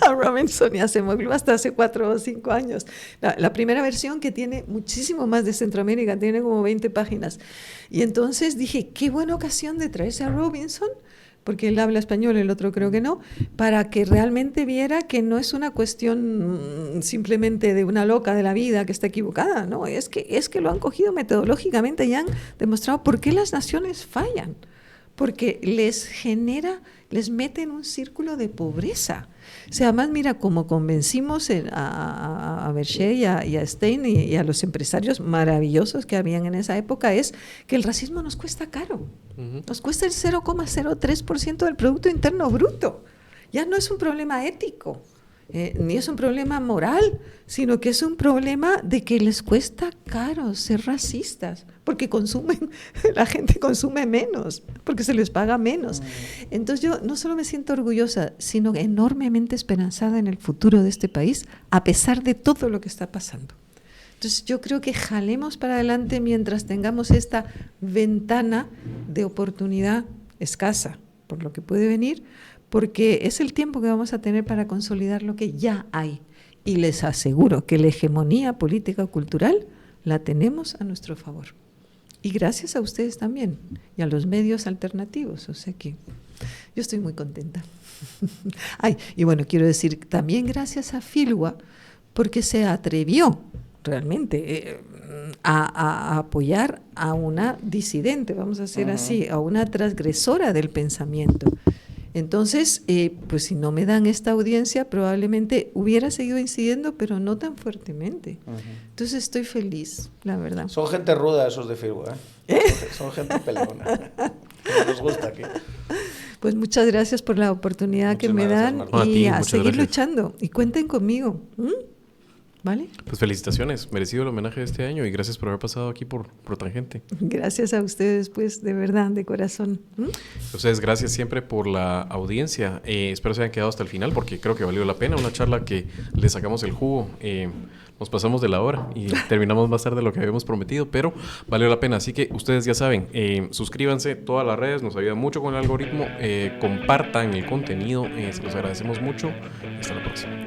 a Robinson y a Acemoglu hasta hace 4 o 5 años. La primera versión, que tiene muchísimo más de Centroamérica, tiene como 20 páginas. Y entonces dije, qué buena ocasión de traerse a Robinson, porque él habla español, el otro creo que no, para que realmente viera que no es una cuestión simplemente de una loca de la vida que está equivocada, no, es que lo han cogido metodológicamente y han demostrado por qué las naciones fallan, porque les mete en un círculo de pobreza. O sea, además, mira, como convencimos a Berger y a Stein y a los empresarios maravillosos que habían en esa época, es que el racismo nos cuesta caro. Nos cuesta el 0,03% del Producto Interno Bruto. Ya no es un problema ético, ni es un problema moral, sino que es un problema de que les cuesta caro ser racistas, porque la gente consume menos, porque se les paga menos. Entonces yo no solo me siento orgullosa, sino enormemente esperanzada en el futuro de este país, a pesar de todo lo que está pasando. Entonces yo creo que jalemos para adelante mientras tengamos esta ventana de oportunidad escasa, por lo que puede venir, porque es el tiempo que vamos a tener para consolidar lo que ya hay. Y les aseguro que la hegemonía política o cultural la tenemos a nuestro favor. Y gracias a ustedes también, y a los medios alternativos. O sea que yo estoy muy contenta. Ay, y bueno, quiero decir también gracias a Filwa, porque se atrevió realmente a apoyar a una disidente, vamos a decir así, a una transgresora del pensamiento. Entonces, pues si no me dan esta audiencia, probablemente hubiera seguido incidiendo, pero no tan fuertemente. Entonces estoy feliz, la verdad. Son gente ruda esos de Filwa, ¿eh? Son gente peleona. Que nos gusta aquí. Pues muchas gracias por la oportunidad que me gracias, dan Marta. y A ti, a muchas seguir gracias. luchando. Y cuenten conmigo. ¿Vale? Pues felicitaciones, merecido el homenaje de este año y gracias por haber pasado aquí por Tangente. Gracias a ustedes, pues, de verdad, de corazón. A ustedes, gracias siempre por la audiencia. Espero se hayan quedado hasta el final porque creo que valió la pena. Una charla que le sacamos el jugo. Nos pasamos de la hora y terminamos más tarde de lo que habíamos prometido, pero valió la pena. Así que ustedes ya saben, suscríbanse todas las redes, nos ayuda mucho con el algoritmo. Compartan el contenido, se los agradecemos mucho. Hasta la próxima.